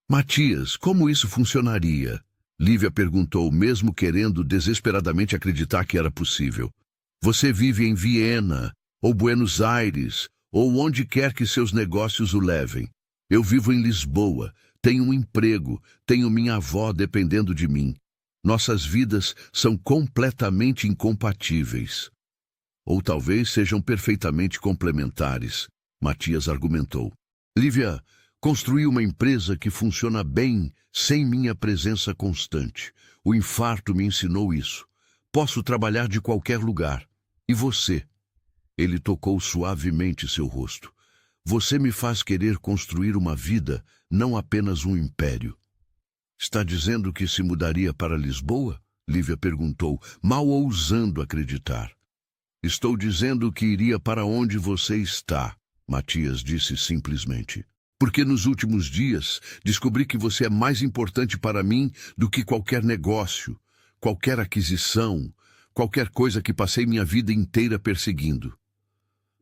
[SPEAKER 1] Matias, como isso funcionaria? Lívia perguntou, mesmo querendo desesperadamente acreditar que era possível. Você vive em Viena, ou Buenos Aires, ou onde quer que seus negócios o levem. Eu vivo em Lisboa, tenho um emprego, tenho minha avó dependendo de mim. Nossas vidas são completamente incompatíveis. Ou talvez sejam perfeitamente complementares, Matias argumentou. Lívia, construí uma empresa que funciona bem sem minha presença constante. O infarto me ensinou isso. Posso trabalhar de qualquer lugar. E você? Ele tocou suavemente seu rosto. Você me faz querer construir uma vida, não apenas um império. Está dizendo que se mudaria para Lisboa? Lívia perguntou, mal ousando acreditar. Estou dizendo que iria para onde você está, Matias disse simplesmente. Porque nos últimos dias descobri que você é mais importante para mim do que qualquer negócio, qualquer aquisição, qualquer coisa que passei minha vida inteira perseguindo.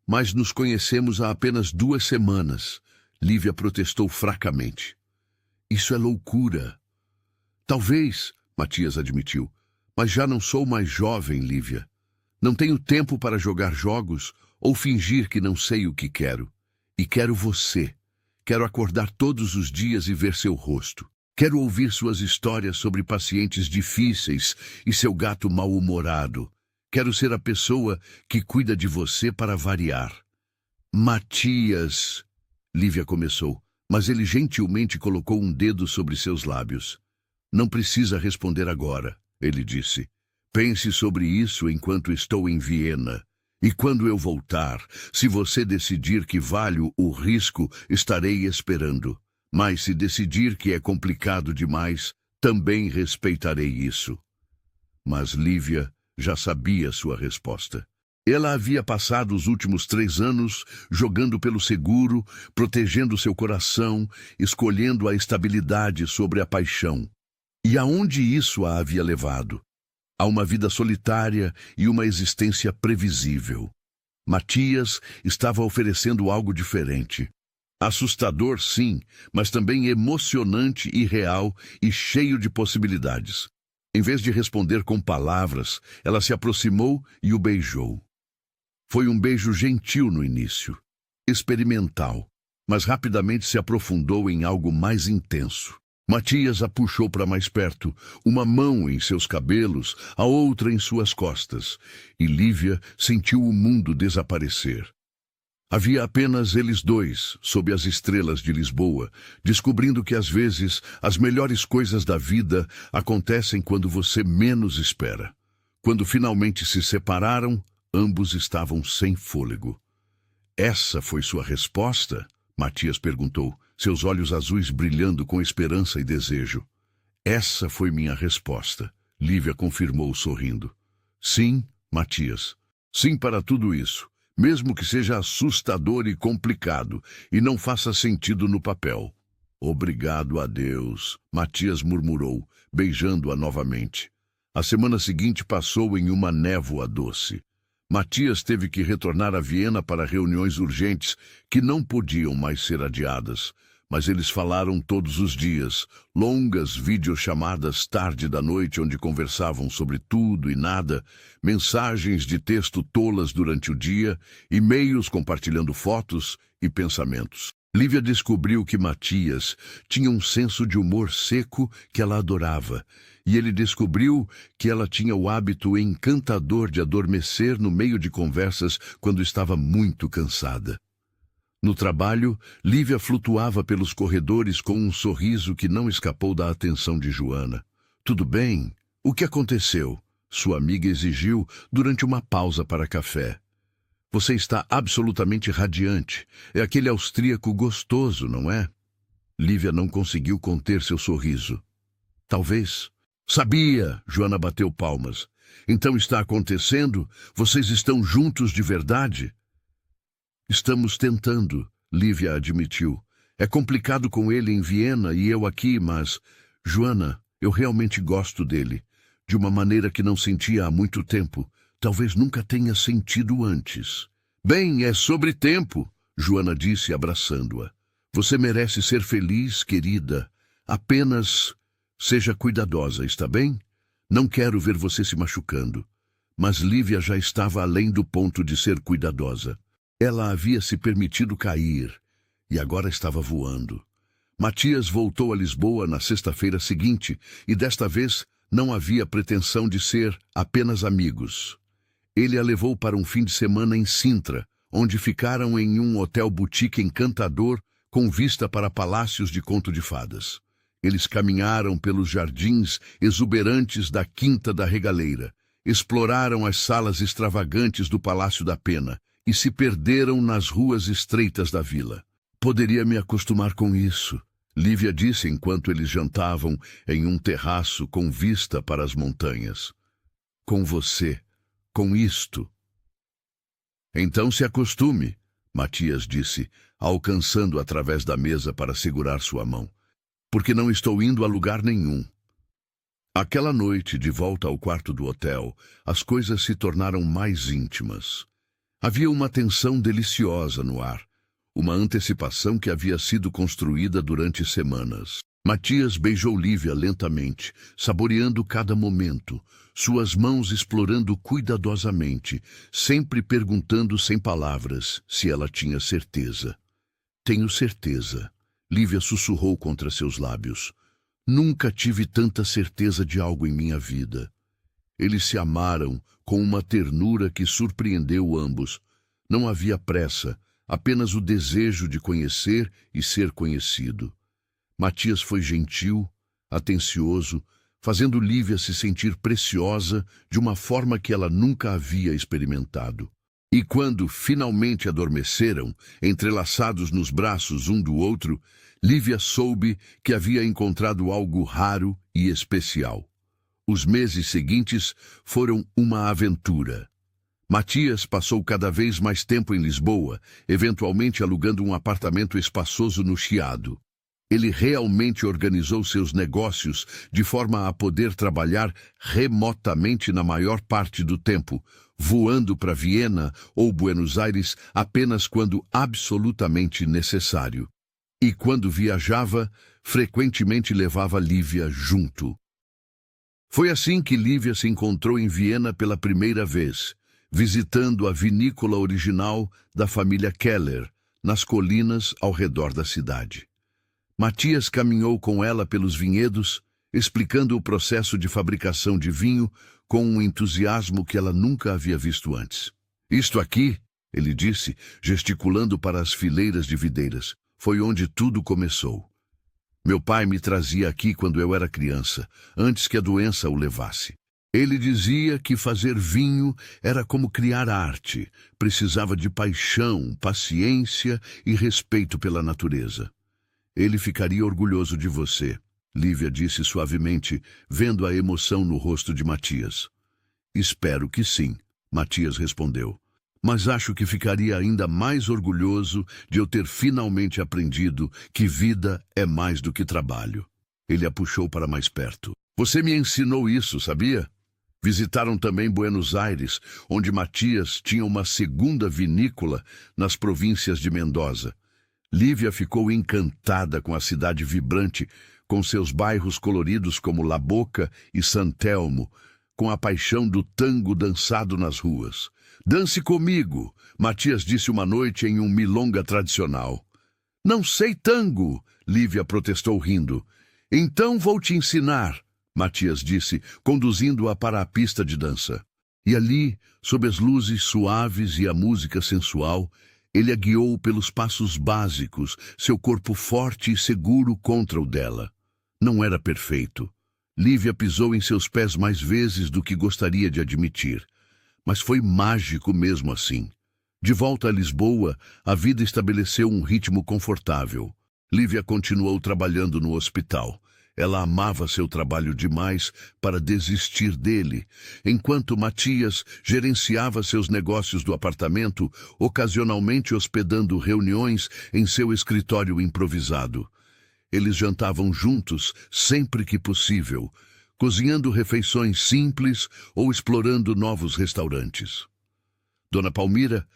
[SPEAKER 1] Mas nos conhecemos há apenas 2 semanas, Lívia protestou fracamente. Isso é loucura. Talvez, Matias admitiu, mas já não sou mais jovem, Lívia. Não tenho tempo para jogar jogos ou fingir que não sei o que quero. E quero você. Quero acordar todos os dias e ver seu rosto. Quero ouvir suas histórias sobre pacientes difíceis e seu gato mal-humorado. Quero ser a pessoa que cuida de você para variar. Matias, Lívia começou, mas ele gentilmente colocou um dedo sobre seus lábios. Não precisa responder agora, ele disse. Pense sobre isso enquanto estou em Viena. E quando eu voltar, se você decidir que vale o risco, estarei esperando. Mas se decidir que é complicado demais, também respeitarei isso. Mas Lívia já sabia sua resposta. Ela havia passado os últimos 3 anos jogando pelo seguro, protegendo seu coração, escolhendo a estabilidade sobre a paixão. E aonde isso a havia levado? A uma vida solitária e uma existência previsível. Matias estava oferecendo algo diferente. Assustador, sim, mas também emocionante e real e cheio de possibilidades. Em vez de responder com palavras, ela se aproximou e o beijou. Foi um beijo gentil no início, experimental, mas rapidamente se aprofundou em algo mais intenso. Matias a puxou para mais perto, uma mão em seus cabelos, a outra em suas costas, e Lívia sentiu o mundo desaparecer. Havia apenas eles dois, sob as estrelas de Lisboa, descobrindo que às vezes as melhores coisas da vida acontecem quando você menos espera. Quando finalmente se separaram, ambos estavam sem fôlego. Essa foi sua resposta? Matias perguntou, seus olhos azuis brilhando com esperança e desejo. Essa foi minha resposta, Lívia confirmou sorrindo. Sim, Matias. Sim para tudo isso, mesmo que seja assustador e complicado, e não faça sentido no papel. Obrigado a Deus, Matias murmurou, beijando-a novamente. A semana seguinte passou em uma névoa doce. Matias teve que retornar a Viena para reuniões urgentes que não podiam mais ser adiadas, mas eles falaram todos os dias, longas videochamadas tarde da noite onde conversavam sobre tudo e nada, mensagens de texto tolas durante o dia, e-mails compartilhando fotos e pensamentos. Lívia descobriu que Matias tinha um senso de humor seco que ela adorava, e ele descobriu que ela tinha o hábito encantador de adormecer no meio de conversas quando estava muito cansada. No trabalho, Lívia flutuava pelos corredores com um sorriso que não escapou da atenção de Joana. Tudo bem? O que aconteceu? Sua amiga exigiu durante uma pausa para café. Você está absolutamente radiante. É aquele austríaco gostoso, não é? Lívia não conseguiu conter seu sorriso. Talvez. Sabia! Joana bateu palmas. Então está acontecendo? Vocês estão juntos de verdade? Estamos tentando, Lívia admitiu. É complicado com ele em Viena e eu aqui, mas... Joana, eu realmente gosto dele. De uma maneira que não sentia há muito tempo. Talvez nunca tenha sentido antes. Bem, é sobre tempo, Joana disse abraçando-a. Você merece ser feliz, querida. Apenas seja cuidadosa, está bem? Não quero ver você se machucando. Mas Lívia já estava além do ponto de ser cuidadosa. Ela havia se permitido cair e agora estava voando. Matias voltou a Lisboa na sexta-feira seguinte e desta vez não havia pretensão de ser apenas amigos. Ele a levou para um fim de semana em Sintra, onde ficaram em um hotel boutique encantador com vista para palácios de conto de fadas. Eles caminharam pelos jardins exuberantes da Quinta da Regaleira, exploraram as salas extravagantes do Palácio da Pena e se perderam nas ruas estreitas da vila. Poderia me acostumar com isso, Lívia disse enquanto eles jantavam em um terraço com vista para as montanhas. Com você, com isto. Então se acostume, Matias disse, alcançando através da mesa para segurar sua mão. Porque não estou indo a lugar nenhum. Aquela noite, de volta ao quarto do hotel, as coisas se tornaram mais íntimas. Havia uma tensão deliciosa no ar, uma antecipação que havia sido construída durante semanas. Matias beijou Lívia lentamente, saboreando cada momento, suas mãos explorando cuidadosamente, sempre perguntando sem palavras se ela tinha certeza. Tenho certeza, Lívia sussurrou contra seus lábios. Nunca tive tanta certeza de algo em minha vida. Eles se amaram com uma ternura que surpreendeu ambos. Não havia pressa, apenas o desejo de conhecer e ser conhecido. Matias foi gentil, atencioso, fazendo Lívia se sentir preciosa de uma forma que ela nunca havia experimentado. E quando finalmente adormeceram, entrelaçados nos braços um do outro, Lívia soube que havia encontrado algo raro e especial. Os meses seguintes foram uma aventura. Matias passou cada vez mais tempo em Lisboa, eventualmente alugando um apartamento espaçoso no Chiado. Ele realmente organizou seus negócios de forma a poder trabalhar remotamente na maior parte do tempo, voando para Viena ou Buenos Aires apenas quando absolutamente necessário. E quando viajava, frequentemente levava Lívia junto. Foi assim que Lívia se encontrou em Viena pela primeira vez, visitando a vinícola original da família Keller, nas colinas ao redor da cidade. Matias caminhou com ela pelos vinhedos, explicando o processo de fabricação de vinho com um entusiasmo que ela nunca havia visto antes. Isto aqui, ele disse, gesticulando para as fileiras de videiras, foi onde tudo começou. Meu pai me trazia aqui quando eu era criança, antes que a doença o levasse. Ele dizia que fazer vinho era como criar arte, precisava de paixão, paciência e respeito pela natureza. Ele ficaria orgulhoso de você, Lívia disse suavemente, vendo a emoção no rosto de Matias. Espero que sim, Matias respondeu. Mas acho que ficaria ainda mais orgulhoso de eu ter finalmente aprendido que vida é mais do que trabalho. Ele a puxou para mais perto. Você me ensinou isso, sabia? Visitaram também Buenos Aires, onde Matias tinha uma segunda vinícola nas províncias de Mendoza. Lívia ficou encantada com a cidade vibrante, com seus bairros coloridos como La Boca e San Telmo, com a paixão do tango dançado nas ruas. Dance comigo, Matias disse uma noite em um milonga tradicional. Não sei tango, Lívia protestou rindo. Então vou te ensinar, Matias disse, conduzindo-a para a pista de dança. E ali, sob as luzes suaves e a música sensual, ele a guiou pelos passos básicos, seu corpo forte e seguro contra o dela. Não era perfeito. Lívia pisou em seus pés mais vezes do que gostaria de admitir. Mas foi mágico mesmo assim. De volta a Lisboa, a vida estabeleceu um ritmo confortável. Lívia continuou trabalhando no hospital. Ela amava seu trabalho demais para desistir dele, enquanto Matias gerenciava seus negócios do apartamento, ocasionalmente hospedando reuniões em seu escritório improvisado. Eles jantavam juntos sempre que possível, cozinhando refeições simples ou explorando novos restaurantes. Dona Palmira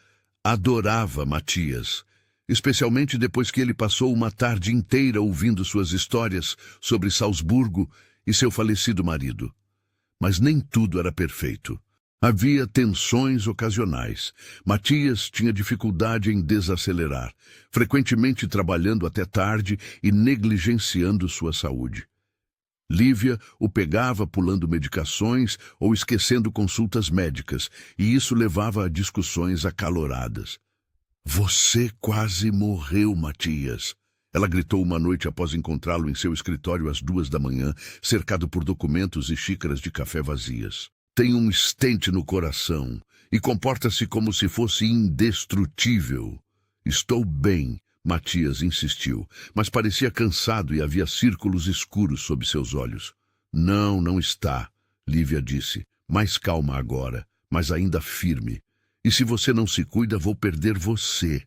[SPEAKER 1] adorava Matias, especialmente depois que ele passou uma tarde inteira ouvindo suas histórias sobre Salzburgo e seu falecido marido. Mas nem tudo era perfeito. Havia tensões ocasionais. Matias tinha dificuldade em desacelerar, frequentemente trabalhando até tarde e negligenciando sua saúde. Lívia o pegava pulando medicações ou esquecendo consultas médicas, e isso levava a discussões acaloradas. Você quase morreu, Matias. Ela gritou uma noite após encontrá-lo em seu escritório às 2 da manhã, cercado por documentos e xícaras de café vazias. Tem um stent no coração e comporta-se como se fosse indestrutível. Estou bem, Matias insistiu, mas parecia cansado e havia círculos escuros sob seus olhos. Não, não está, Lívia disse. Mais calma agora, mas ainda firme. E se você não se cuida, vou perder você.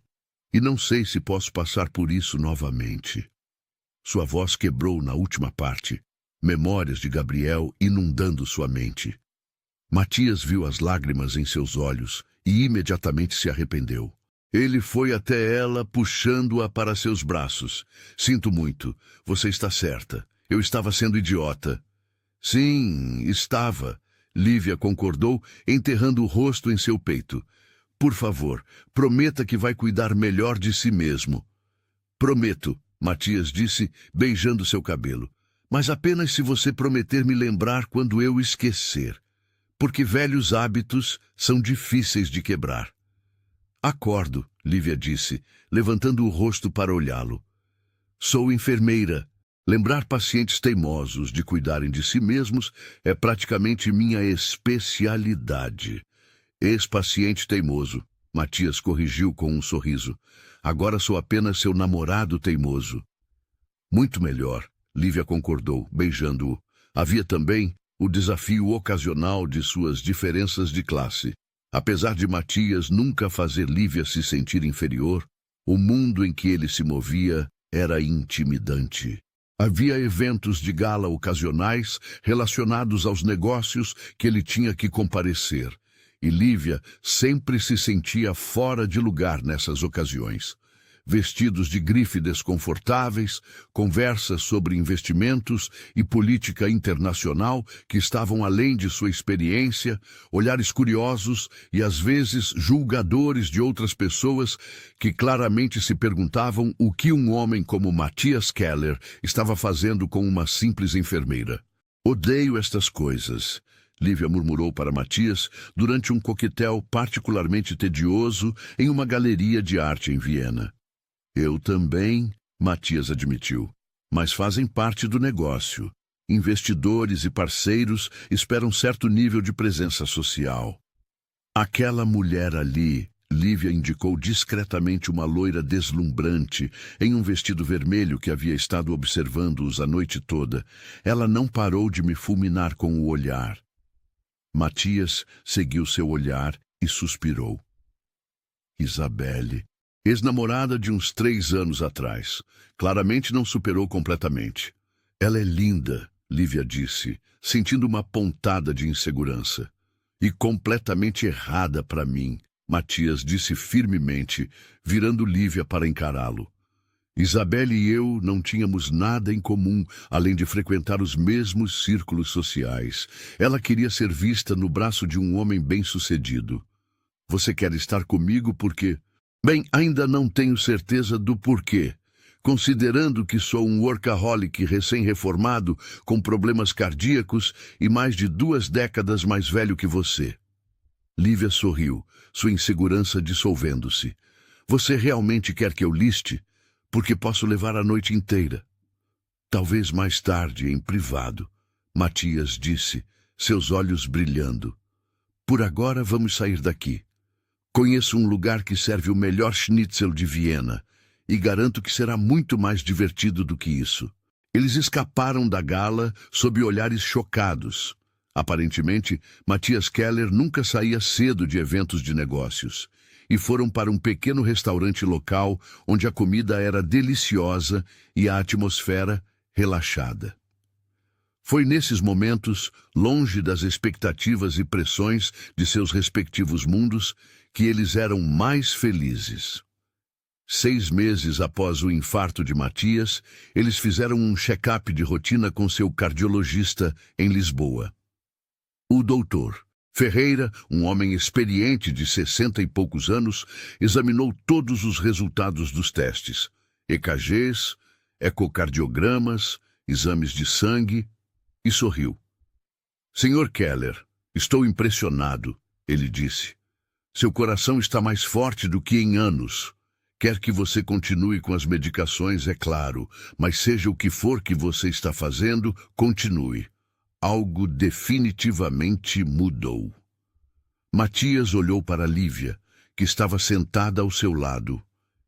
[SPEAKER 1] E não sei se posso passar por isso novamente. Sua voz quebrou na última parte, memórias de Gabriel inundando sua mente. Matias viu as lágrimas em seus olhos e imediatamente se arrependeu. Ele foi até ela, puxando-a para seus braços. Sinto muito. Você está certa. Eu estava sendo idiota. Sim, estava. Lívia concordou, enterrando o rosto em seu peito. Por favor, prometa que vai cuidar melhor de si mesmo. Prometo, Matias disse, beijando seu cabelo. Mas apenas se você prometer me lembrar quando eu esquecer. Porque velhos hábitos são difíceis de quebrar. Acordo, Lívia disse, levantando o rosto para olhá-lo. Sou enfermeira. Lembrar pacientes teimosos de cuidarem de si mesmos é praticamente minha especialidade. Ex-paciente teimoso, Matias corrigiu com um sorriso. Agora sou apenas seu namorado teimoso. Muito melhor, Lívia concordou, beijando-o. Havia também o desafio ocasional de suas diferenças de classe. Apesar de Matias nunca fazer Lívia se sentir inferior, o mundo em que ele se movia era intimidante. Havia eventos de gala ocasionais relacionados aos negócios que ele tinha que comparecer, e Lívia sempre se sentia fora de lugar nessas ocasiões. Vestidos de grife desconfortáveis, conversas sobre investimentos e política internacional que estavam além de sua experiência, olhares curiosos e às vezes julgadores de outras pessoas que claramente se perguntavam o que um homem como Matias Keller estava fazendo com uma simples enfermeira. Odeio estas coisas, Lívia murmurou para Matias durante um coquetel particularmente tedioso em uma galeria de arte em Viena. Eu também, Matias admitiu, mas fazem parte do negócio. Investidores e parceiros esperam certo nível de presença social. Aquela mulher ali, Lívia indicou discretamente uma loira deslumbrante em um vestido vermelho que havia estado observando-os a noite toda. Ela não parou de me fulminar com o olhar. Matias seguiu seu olhar e suspirou. Isabelle, ex-namorada de uns 3 anos atrás. Claramente não superou completamente. Ela é linda, Lívia disse, sentindo uma pontada de insegurança. E completamente errada para mim, Matias disse firmemente, virando Lívia para encará-lo. Isabelle e eu não tínhamos nada em comum, além de frequentar os mesmos círculos sociais. Ela queria ser vista no braço de um homem bem-sucedido. Você quer estar comigo porque... Bem, ainda não tenho certeza do porquê. Considerando que sou um workaholic recém-reformado, com problemas cardíacos e mais de 2 décadas mais velho que você. Lívia sorriu, sua insegurança dissolvendo-se. Você realmente quer que eu liste? Porque posso levar a noite inteira. Talvez mais tarde, em privado, Matias disse, seus olhos brilhando. Por agora vamos sair daqui. Conheço um lugar que serve o melhor schnitzel de Viena e garanto que será muito mais divertido do que isso. Eles escaparam da gala sob olhares chocados. Aparentemente, Matias Keller nunca saía cedo de eventos de negócios e foram para um pequeno restaurante local onde a comida era deliciosa e a atmosfera relaxada. Foi nesses momentos, longe das expectativas e pressões de seus respectivos mundos, que eles eram mais felizes. 6 meses após o infarto de Matias, eles fizeram um check-up de rotina com seu cardiologista em Lisboa. O doutor Ferreira, um homem experiente de 60 e poucos anos, examinou todos os resultados dos testes, EKGs, ecocardiogramas, exames de sangue, e sorriu. Senhor Keller, estou impressionado, ele disse. Seu coração está mais forte do que em anos. Quer que você continue com as medicações, é claro, mas seja o que for que você está fazendo, continue. Algo definitivamente mudou. Matias olhou para Lívia, que estava sentada ao seu lado,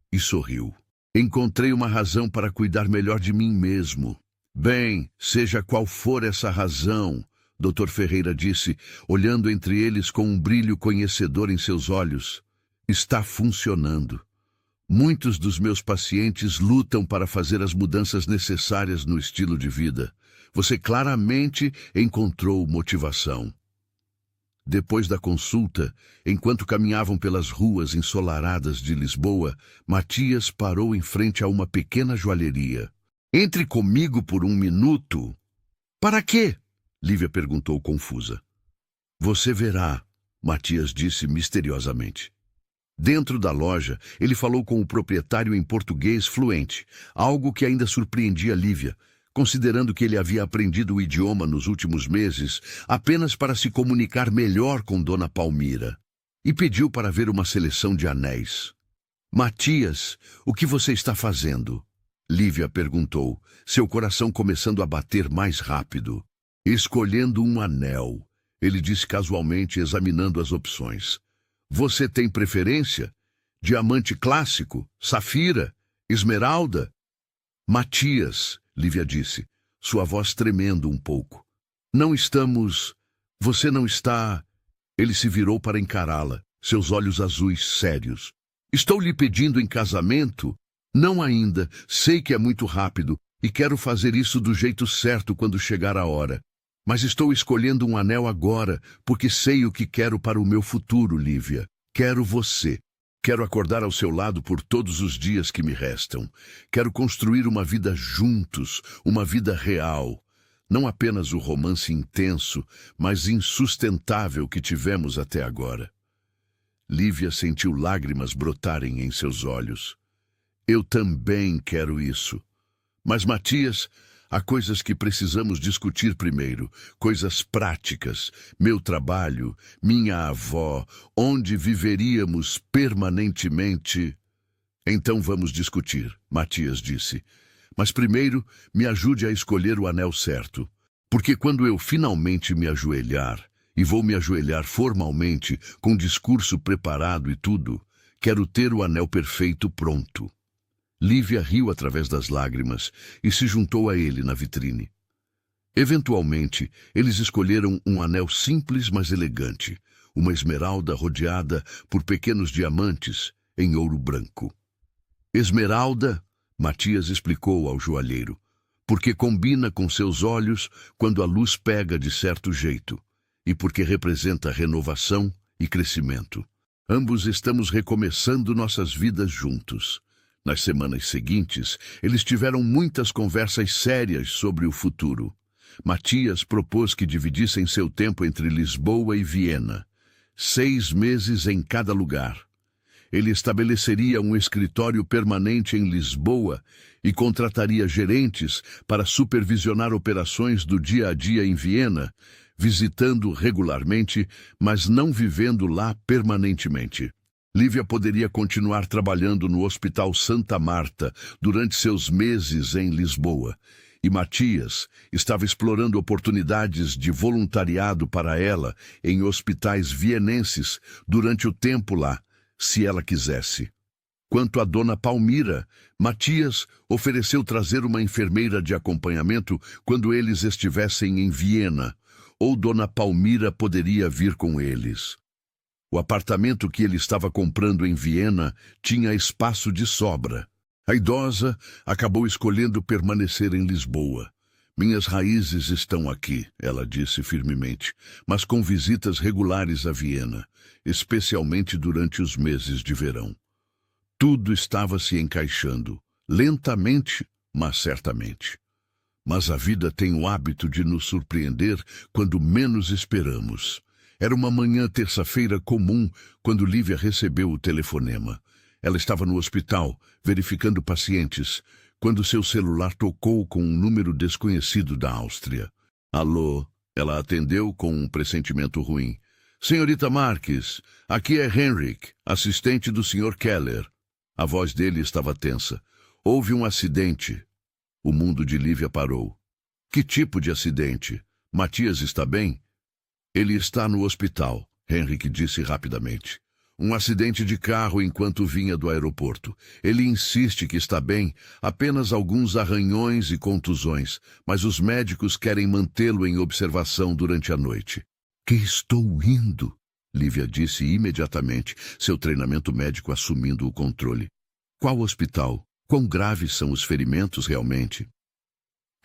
[SPEAKER 1] e sorriu. Encontrei uma razão para cuidar melhor de mim mesmo. Bem, seja qual for essa razão, Dr. Ferreira disse, olhando entre eles com um brilho conhecedor em seus olhos. Está funcionando. Muitos dos meus pacientes lutam para fazer as mudanças necessárias no estilo de vida. Você claramente encontrou motivação. Depois da consulta, enquanto caminhavam pelas ruas ensolaradas de Lisboa, Matias parou em frente a uma pequena joalheria. Entre comigo por um minuto. Para quê? Lívia perguntou confusa. Você verá, Matias disse misteriosamente. Dentro da loja, ele falou com o proprietário em português fluente, algo que ainda surpreendia Lívia, considerando que ele havia aprendido o idioma nos últimos meses apenas para se comunicar melhor com Dona Palmira, e pediu para ver uma seleção de anéis. Matias, o que você está fazendo? Lívia perguntou, seu coração começando a bater mais rápido. Escolhendo um anel, ele disse casualmente, examinando as opções. Você tem preferência? Diamante clássico? Safira? Esmeralda? Matias, Lívia disse, sua voz tremendo um pouco. Não estamos... Você não está... Ele se virou para encará-la, seus olhos azuis sérios. Estou lhe pedindo em casamento? Não ainda, sei que é muito rápido e quero fazer isso do jeito certo quando chegar a hora. Mas estou escolhendo um anel agora, porque sei o que quero para o meu futuro, Lívia. Quero você. Quero acordar ao seu lado por todos os dias que me restam. Quero construir uma vida juntos, uma vida real. Não apenas o romance intenso, mas insustentável que tivemos até agora. Lívia sentiu lágrimas brotarem em seus olhos. Eu também quero isso. Mas, Matias, há coisas que precisamos discutir primeiro, coisas práticas, meu trabalho, minha avó, onde viveríamos permanentemente. Então vamos discutir, Matias disse. Mas primeiro, me ajude a escolher o anel certo, porque quando eu finalmente me ajoelhar, e vou me ajoelhar formalmente, com discurso preparado e tudo, quero ter o anel perfeito pronto. Lívia riu através das lágrimas e se juntou a ele na vitrine. Eventualmente, eles escolheram um anel simples, mas elegante, uma esmeralda rodeada por pequenos diamantes em ouro branco. Esmeralda, Matias explicou ao joalheiro, porque combina com seus olhos quando a luz pega de certo jeito, e porque representa renovação e crescimento. Ambos estamos recomeçando nossas vidas juntos. Nas semanas seguintes, eles tiveram muitas conversas sérias sobre o futuro. Matias propôs que dividissem seu tempo entre Lisboa e Viena, 6 meses em cada lugar. Ele estabeleceria um escritório permanente em Lisboa e contrataria gerentes para supervisionar operações do dia a dia em Viena, visitando regularmente, mas não vivendo lá permanentemente. Lívia poderia continuar trabalhando no Hospital Santa Marta durante seus meses em Lisboa, e Matias estava explorando oportunidades de voluntariado para ela em hospitais vienenses durante o tempo lá, se ela quisesse. Quanto a Dona Palmira, Matias ofereceu trazer uma enfermeira de acompanhamento quando eles estivessem em Viena, ou Dona Palmira poderia vir com eles. O apartamento que ele estava comprando em Viena tinha espaço de sobra. A idosa acabou escolhendo permanecer em Lisboa. Minhas raízes estão aqui, ela disse firmemente, mas com visitas regulares a Viena, especialmente durante os meses de verão. Tudo estava se encaixando, lentamente, mas certamente. Mas a vida tem o hábito de nos surpreender quando menos esperamos. Era uma manhã terça-feira comum quando Lívia recebeu o telefonema. Ela estava no hospital, verificando pacientes, quando seu celular tocou com um número desconhecido da Áustria. Alô, ela atendeu com um pressentimento ruim. Senhorita Marques, aqui é Henrik, assistente do Sr. Keller. A voz dele estava tensa. Houve um acidente. O mundo de Lívia parou. Que tipo de acidente? Matias está bem? Ele está no hospital, Henrik disse rapidamente. Um acidente de carro enquanto vinha do aeroporto. Ele insiste que está bem, apenas alguns arranhões e contusões, mas os médicos querem mantê-lo em observação durante a noite. Que estou indo, Lívia disse imediatamente, seu treinamento médico assumindo o controle. Qual hospital? Quão graves são os ferimentos realmente?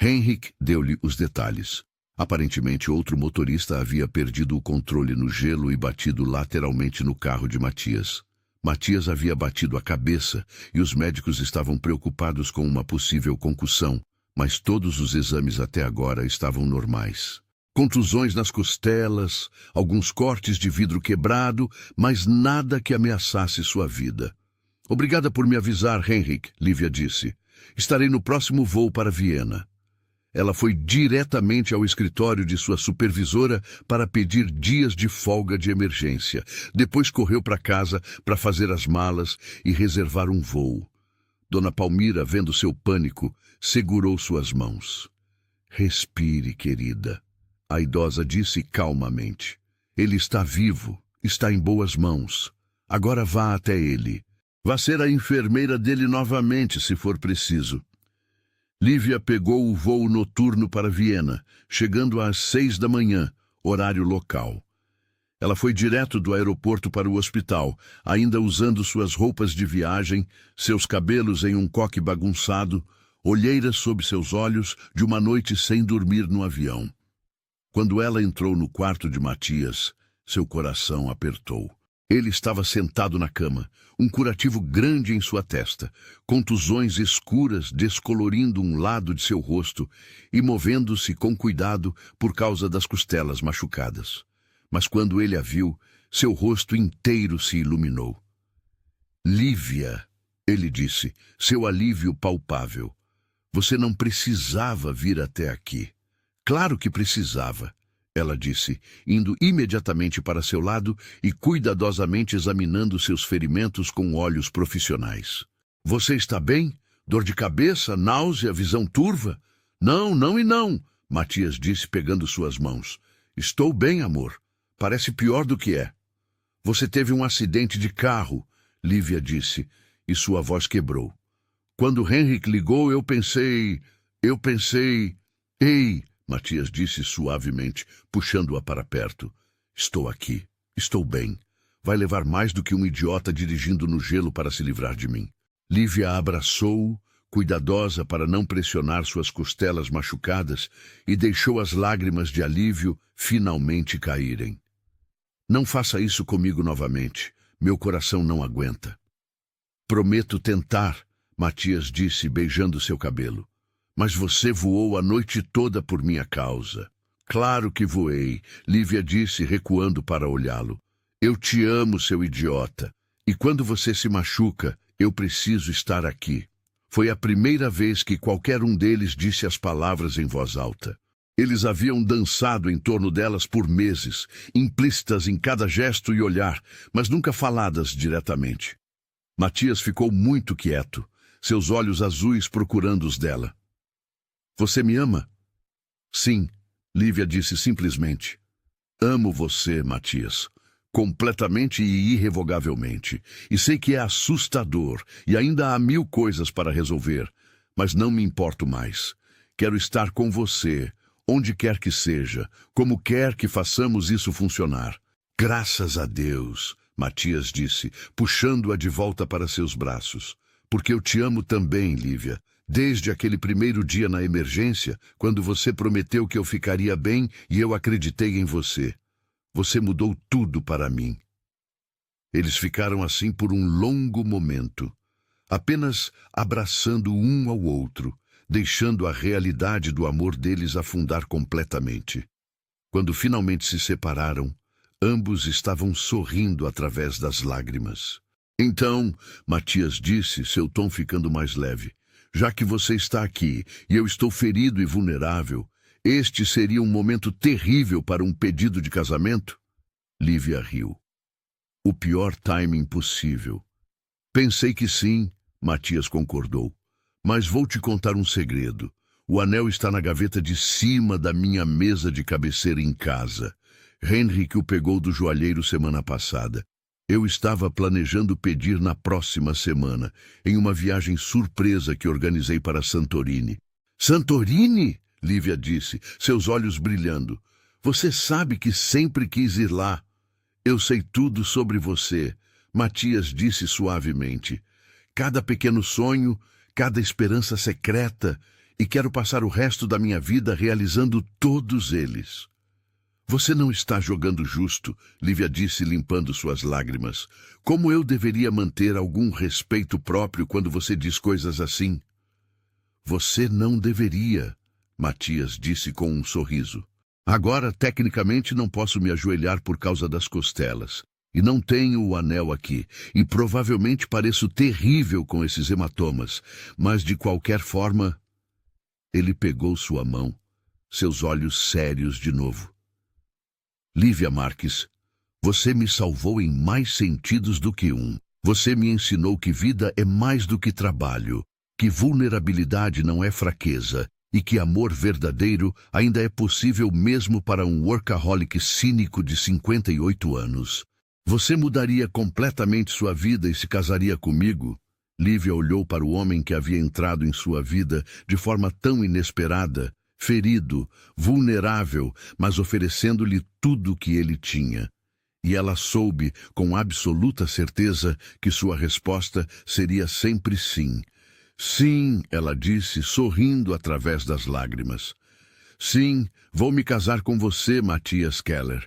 [SPEAKER 1] Henrik deu-lhe os detalhes. Aparentemente, outro motorista havia perdido o controle no gelo e batido lateralmente no carro de Matias. Matias havia batido a cabeça e os médicos estavam preocupados com uma possível concussão, mas todos os exames até agora estavam normais. Contusões nas costelas, alguns cortes de vidro quebrado, mas nada que ameaçasse sua vida. Obrigada por me avisar, Henrik, Lívia disse. Estarei no próximo voo para Viena. Ela foi diretamente ao escritório de sua supervisora para pedir dias de folga de emergência. Depois correu para casa para fazer as malas e reservar um voo. Dona Palmira, vendo seu pânico, segurou suas mãos. Respire, querida. A idosa disse calmamente. Ele está vivo, está em boas mãos. Agora vá até ele. Vá ser a enfermeira dele novamente, se for preciso. Lívia pegou o voo noturno para Viena, chegando às 6 da manhã, horário local. Ela foi direto do aeroporto para o hospital, ainda usando suas roupas de viagem, seus cabelos em um coque bagunçado, olheiras sob seus olhos de uma noite sem dormir no avião. Quando ela entrou no quarto de Matias, seu coração apertou. Ele estava sentado na cama, um curativo grande em sua testa, contusões escuras descolorindo um lado de seu rosto e movendo-se com cuidado por causa das costelas machucadas. Mas quando ele a viu, seu rosto inteiro se iluminou. Lívia, ele disse, seu alívio palpável. Você não precisava vir até aqui. Claro que precisava. Ela disse, indo imediatamente para seu lado e cuidadosamente examinando seus ferimentos com olhos profissionais. Você está bem? Dor de cabeça, náusea, visão turva? Não, não e não, Matias disse pegando suas mãos. Estou bem, amor. Parece pior do que é. Você teve um acidente de carro, Lívia disse, e sua voz quebrou. Quando Henrik ligou, eu pensei... Ei... Matias disse suavemente, puxando-a para perto. Estou aqui. Estou bem. Vai levar mais do que um idiota dirigindo no gelo para se livrar de mim. Lívia a abraçou-o, cuidadosa para não pressionar suas costelas machucadas, e deixou as lágrimas de alívio finalmente caírem. Não faça isso comigo novamente. Meu coração não aguenta. Prometo tentar, Matias disse, beijando seu cabelo. Mas você voou a noite toda por minha causa. Claro que voei, Lívia disse, recuando para olhá-lo. Eu te amo, seu idiota. E quando você se machuca, eu preciso estar aqui. Foi a primeira vez que qualquer um deles disse as palavras em voz alta. Eles haviam dançado em torno delas por meses, implícitas em cada gesto e olhar, mas nunca faladas diretamente. Matias ficou muito quieto, seus olhos azuis procurando os dela. Você me ama? Sim, Lívia disse simplesmente. Amo você, Matias, completamente e irrevogavelmente, e sei que é assustador e ainda há 1000 coisas para resolver, mas não me importo mais. Quero estar com você, onde quer que seja, como quer que façamos isso funcionar. Graças a Deus, Matias disse, puxando-a de volta para seus braços. Porque eu te amo também, Lívia. Desde aquele primeiro dia na emergência, quando você prometeu que eu ficaria bem e eu acreditei em você. Você mudou tudo para mim. Eles ficaram assim por um longo momento, apenas abraçando um ao outro, deixando a realidade do amor deles afundar completamente. Quando finalmente se separaram, ambos estavam sorrindo através das lágrimas. Então, Matias disse, seu tom ficando mais leve, já que você está aqui e eu estou ferido e vulnerável, este seria um momento terrível para um pedido de casamento? Lívia riu. O pior timing possível. Pensei que sim, Matias concordou. Mas vou te contar um segredo. O anel está na gaveta de cima da minha mesa de cabeceira em casa. Henrik o pegou do joalheiro semana passada. Eu estava planejando pedir na próxima semana, em uma viagem surpresa que organizei para Santorini. Santorini? Lívia disse, seus olhos brilhando. Você sabe que sempre quis ir lá. Eu sei tudo sobre você, Matias disse suavemente. Cada pequeno sonho, cada esperança secreta, e quero passar o resto da minha vida realizando todos eles. Você não está jogando justo, Lívia disse, limpando suas lágrimas. Como eu deveria manter algum respeito próprio quando você diz coisas assim? Você não deveria, Matias disse com um sorriso. Agora, tecnicamente, não posso me ajoelhar por causa das costelas. E não tenho o anel aqui, e provavelmente pareço terrível com esses hematomas, mas de qualquer forma... Ele pegou sua mão, seus olhos sérios de novo. Lívia Marques, você me salvou em mais sentidos do que um. Você me ensinou que vida é mais do que trabalho, que vulnerabilidade não é fraqueza e que amor verdadeiro ainda é possível mesmo para um workaholic cínico de 58 anos. Você mudaria completamente sua vida e se casaria comigo? Lívia olhou para o homem que havia entrado em sua vida de forma tão inesperada, ferido, vulnerável, mas oferecendo-lhe tudo o que ele tinha. E ela soube, com absoluta certeza, que sua resposta seria sempre sim. Sim, ela disse, sorrindo através das lágrimas. Sim, vou me casar com você, Matias Keller.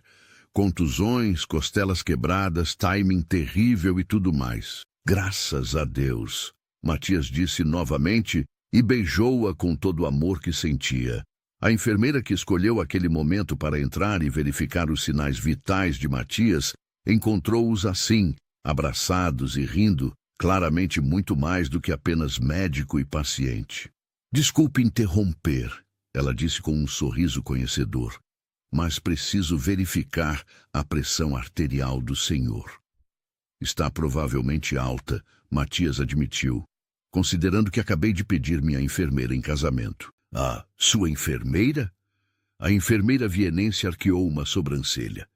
[SPEAKER 1] Contusões, costelas quebradas, timing terrível e tudo mais. Graças a Deus, Matias disse novamente e beijou-a com todo o amor que sentia. A enfermeira que escolheu aquele momento para entrar e verificar os sinais vitais de Matias encontrou-os assim, abraçados e rindo, claramente muito mais do que apenas médico e paciente. Desculpe interromper, ela disse com um sorriso conhecedor, mas preciso verificar a pressão arterial do senhor. Está provavelmente alta, Matias admitiu, considerando que acabei de pedir minha enfermeira em casamento. Ah, sua enfermeira? A enfermeira vienense arqueou uma sobrancelha.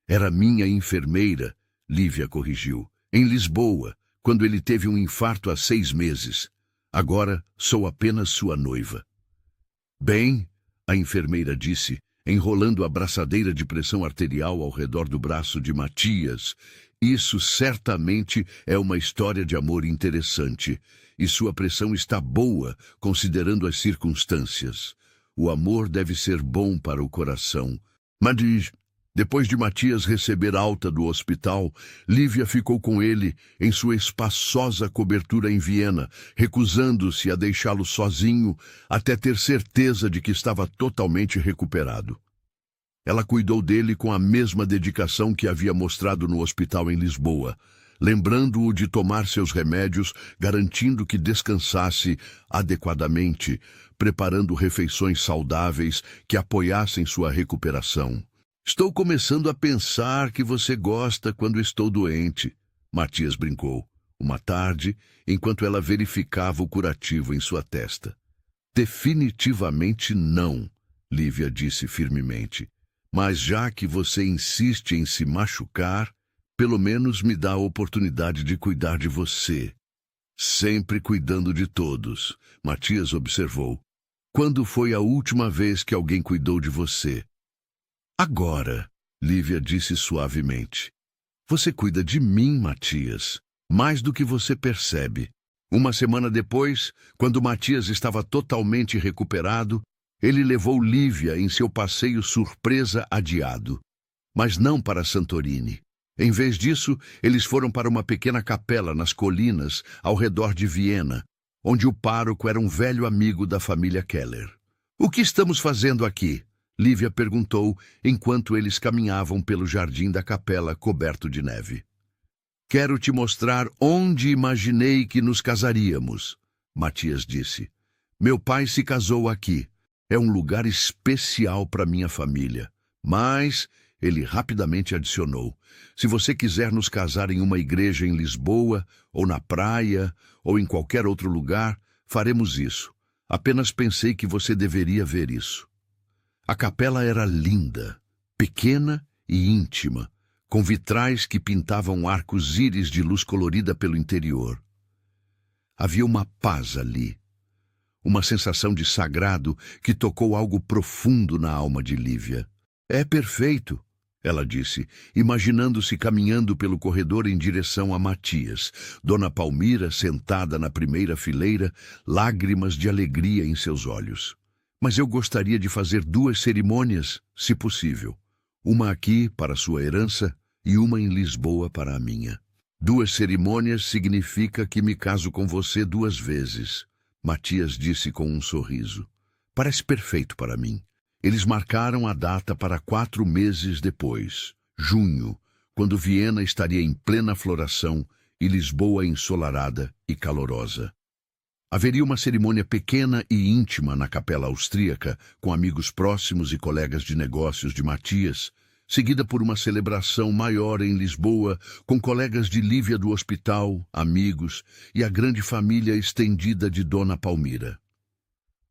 [SPEAKER 1] Era minha enfermeira, Lívia corrigiu, em Lisboa, quando ele teve um infarto há 6 meses. Agora sou apenas sua noiva. Bem, a enfermeira disse, enrolando a braçadeira de pressão arterial ao redor do braço de Matias. Isso certamente é uma história de amor interessante, e sua pressão está boa, considerando as circunstâncias. O amor deve ser bom para o coração. Mas, depois de Matias receber alta do hospital, Lívia ficou com ele em sua espaçosa cobertura em Viena, recusando-se a deixá-lo sozinho até ter certeza de que estava totalmente recuperado. Ela cuidou dele com a mesma dedicação que havia mostrado no hospital em Lisboa, lembrando-o de tomar seus remédios, garantindo que descansasse adequadamente, preparando refeições saudáveis que apoiassem sua recuperação. Estou começando a pensar que você gosta quando estou doente, Matias brincou, uma tarde, enquanto ela verificava o curativo em sua testa. Definitivamente não, Lívia disse firmemente. Mas já que você insiste em se machucar, pelo menos me dá a oportunidade de cuidar de você. Sempre cuidando de todos, Matias observou. Quando foi a última vez que alguém cuidou de você? Agora, Lívia disse suavemente. Você cuida de mim, Matias, mais do que você percebe. Uma semana depois, quando Matias estava totalmente recuperado, ele levou Lívia em seu passeio surpresa adiado. Mas não para Santorini. Em vez disso, eles foram para uma pequena capela nas colinas ao redor de Viena, onde o pároco era um velho amigo da família Keller. O que estamos fazendo aqui? Lívia perguntou enquanto eles caminhavam pelo jardim da capela coberto de neve. Quero te mostrar onde imaginei que nos casaríamos, Matias disse. Meu pai se casou aqui. É um lugar especial para minha família. Mas, ele rapidamente adicionou, se você quiser nos casar em uma igreja em Lisboa, ou na praia, ou em qualquer outro lugar, faremos isso. Apenas pensei que você deveria ver isso. A capela era linda, pequena e íntima, com vitrais que pintavam arcos-íris de luz colorida pelo interior. Havia uma paz ali. Uma sensação de sagrado que tocou algo profundo na alma de Lívia. É perfeito, ela disse, imaginando-se caminhando pelo corredor em direção a Matias. Dona Palmira, sentada na primeira fileira, lágrimas de alegria em seus olhos. Mas eu gostaria de fazer 2 cerimônias, se possível. Uma aqui para sua herança e uma em Lisboa para a minha. 2 cerimônias significa que me caso com você 2 vezes, Matias disse com um sorriso. Parece perfeito para mim. Eles marcaram a data para 4 meses depois, junho, quando Viena estaria em plena floração e Lisboa ensolarada e calorosa. Haveria uma cerimônia pequena e íntima na capela austríaca, com amigos próximos e colegas de negócios de Matias, seguida por uma celebração maior em Lisboa, com colegas de Lívia do hospital, amigos e a grande família estendida de Dona Palmira.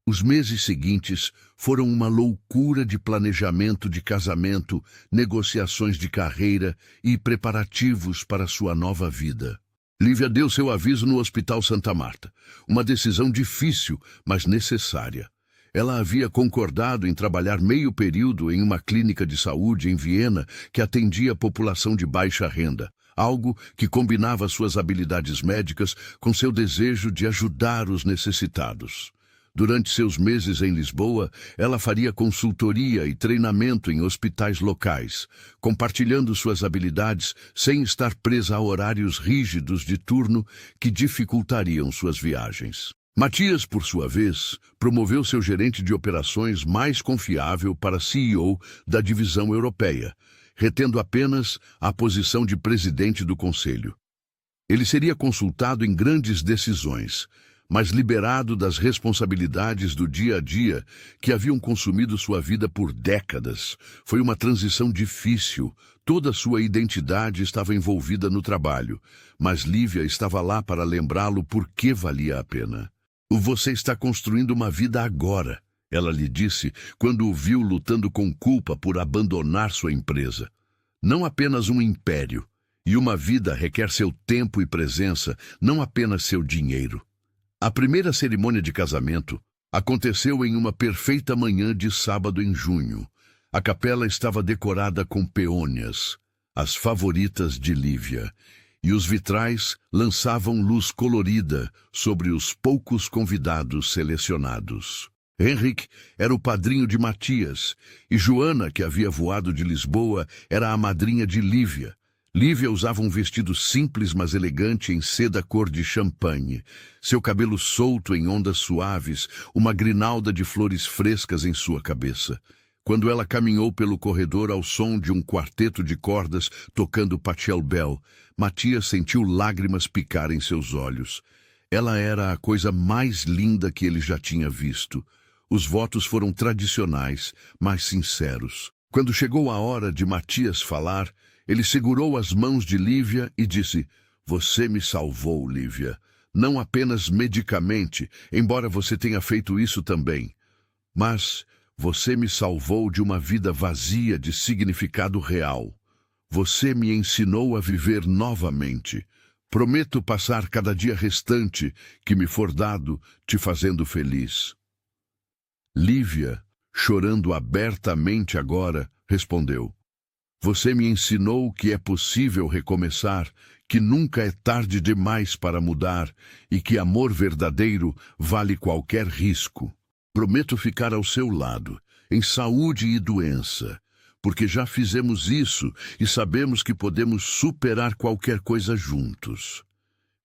[SPEAKER 1] Os meses seguintes foram uma loucura de planejamento de casamento, negociações de carreira e preparativos para sua nova vida. Lívia deu seu aviso no Hospital Santa Marta. Uma decisão difícil, mas necessária. Ela havia concordado em trabalhar meio período em uma clínica de saúde em Viena que atendia a população de baixa renda, algo que combinava suas habilidades médicas com seu desejo de ajudar os necessitados. Durante seus meses em Lisboa, ela faria consultoria e treinamento em hospitais locais, compartilhando suas habilidades sem estar presa a horários rígidos de turno que dificultariam suas viagens. Matias, por sua vez, promoveu seu gerente de operações mais confiável para CEO da divisão europeia, retendo apenas a posição de presidente do conselho. Ele seria consultado em grandes decisões, mas liberado das responsabilidades do dia a dia que haviam consumido sua vida por décadas. Foi uma transição difícil. Toda sua identidade estava envolvida no trabalho, mas Lívia estava lá para lembrá-lo por que valia a pena. Você está construindo uma vida agora, ela lhe disse quando o viu lutando com culpa por abandonar sua empresa. Não apenas um império, e uma vida requer seu tempo e presença, não apenas seu dinheiro. A primeira cerimônia de casamento aconteceu em uma perfeita manhã de sábado em junho. A capela estava decorada com peônias, as favoritas de Lívia, e os vitrais lançavam luz colorida sobre os poucos convidados selecionados. Henrique era o padrinho de Matias, e Joana, que havia voado de Lisboa, era a madrinha de Lívia. Lívia usava um vestido simples, mas elegante, em seda cor de champanhe. Seu cabelo solto em ondas suaves, uma grinalda de flores frescas em sua cabeça. Quando ela caminhou pelo corredor ao som de um quarteto de cordas tocando Pachelbel, Matias sentiu lágrimas picar em seus olhos. Ela era a coisa mais linda que ele já tinha visto. Os votos foram tradicionais, mas sinceros. Quando chegou a hora de Matias falar, ele segurou as mãos de Lívia e disse: "Você me salvou, Lívia. Não apenas medicamente, embora você tenha feito isso também. Mas você me salvou de uma vida vazia de significado real. Você me ensinou a viver novamente. Prometo passar cada dia restante que me for dado te fazendo feliz." Lívia, chorando abertamente agora, respondeu: "Você me ensinou que é possível recomeçar, que nunca é tarde demais para mudar e que amor verdadeiro vale qualquer risco. Prometo ficar ao seu lado, em saúde e doença, porque já fizemos isso e sabemos que podemos superar qualquer coisa juntos."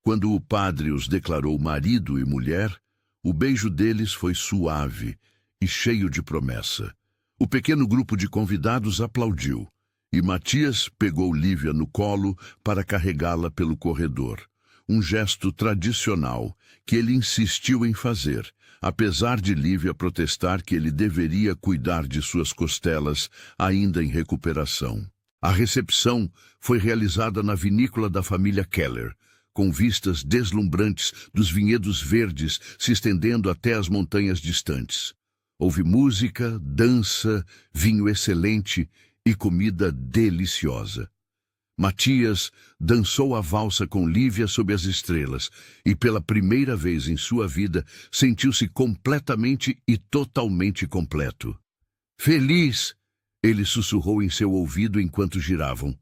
[SPEAKER 1] Quando o padre os declarou marido e mulher, o beijo deles foi suave e cheio de promessa. O pequeno grupo de convidados aplaudiu. E Matias pegou Lívia no colo para carregá-la pelo corredor. Um gesto tradicional que ele insistiu em fazer, apesar de Lívia protestar que ele deveria cuidar de suas costelas, ainda em recuperação. A recepção foi realizada na vinícola da família Keller, com vistas deslumbrantes dos vinhedos verdes se estendendo até as montanhas distantes. Houve música, dança, vinho excelente e comida deliciosa. Matias dançou a valsa com Lívia sob as estrelas e, pela primeira vez em sua vida, sentiu-se completamente e totalmente completo. Feliz, Ele sussurrou em seu ouvido enquanto giravam.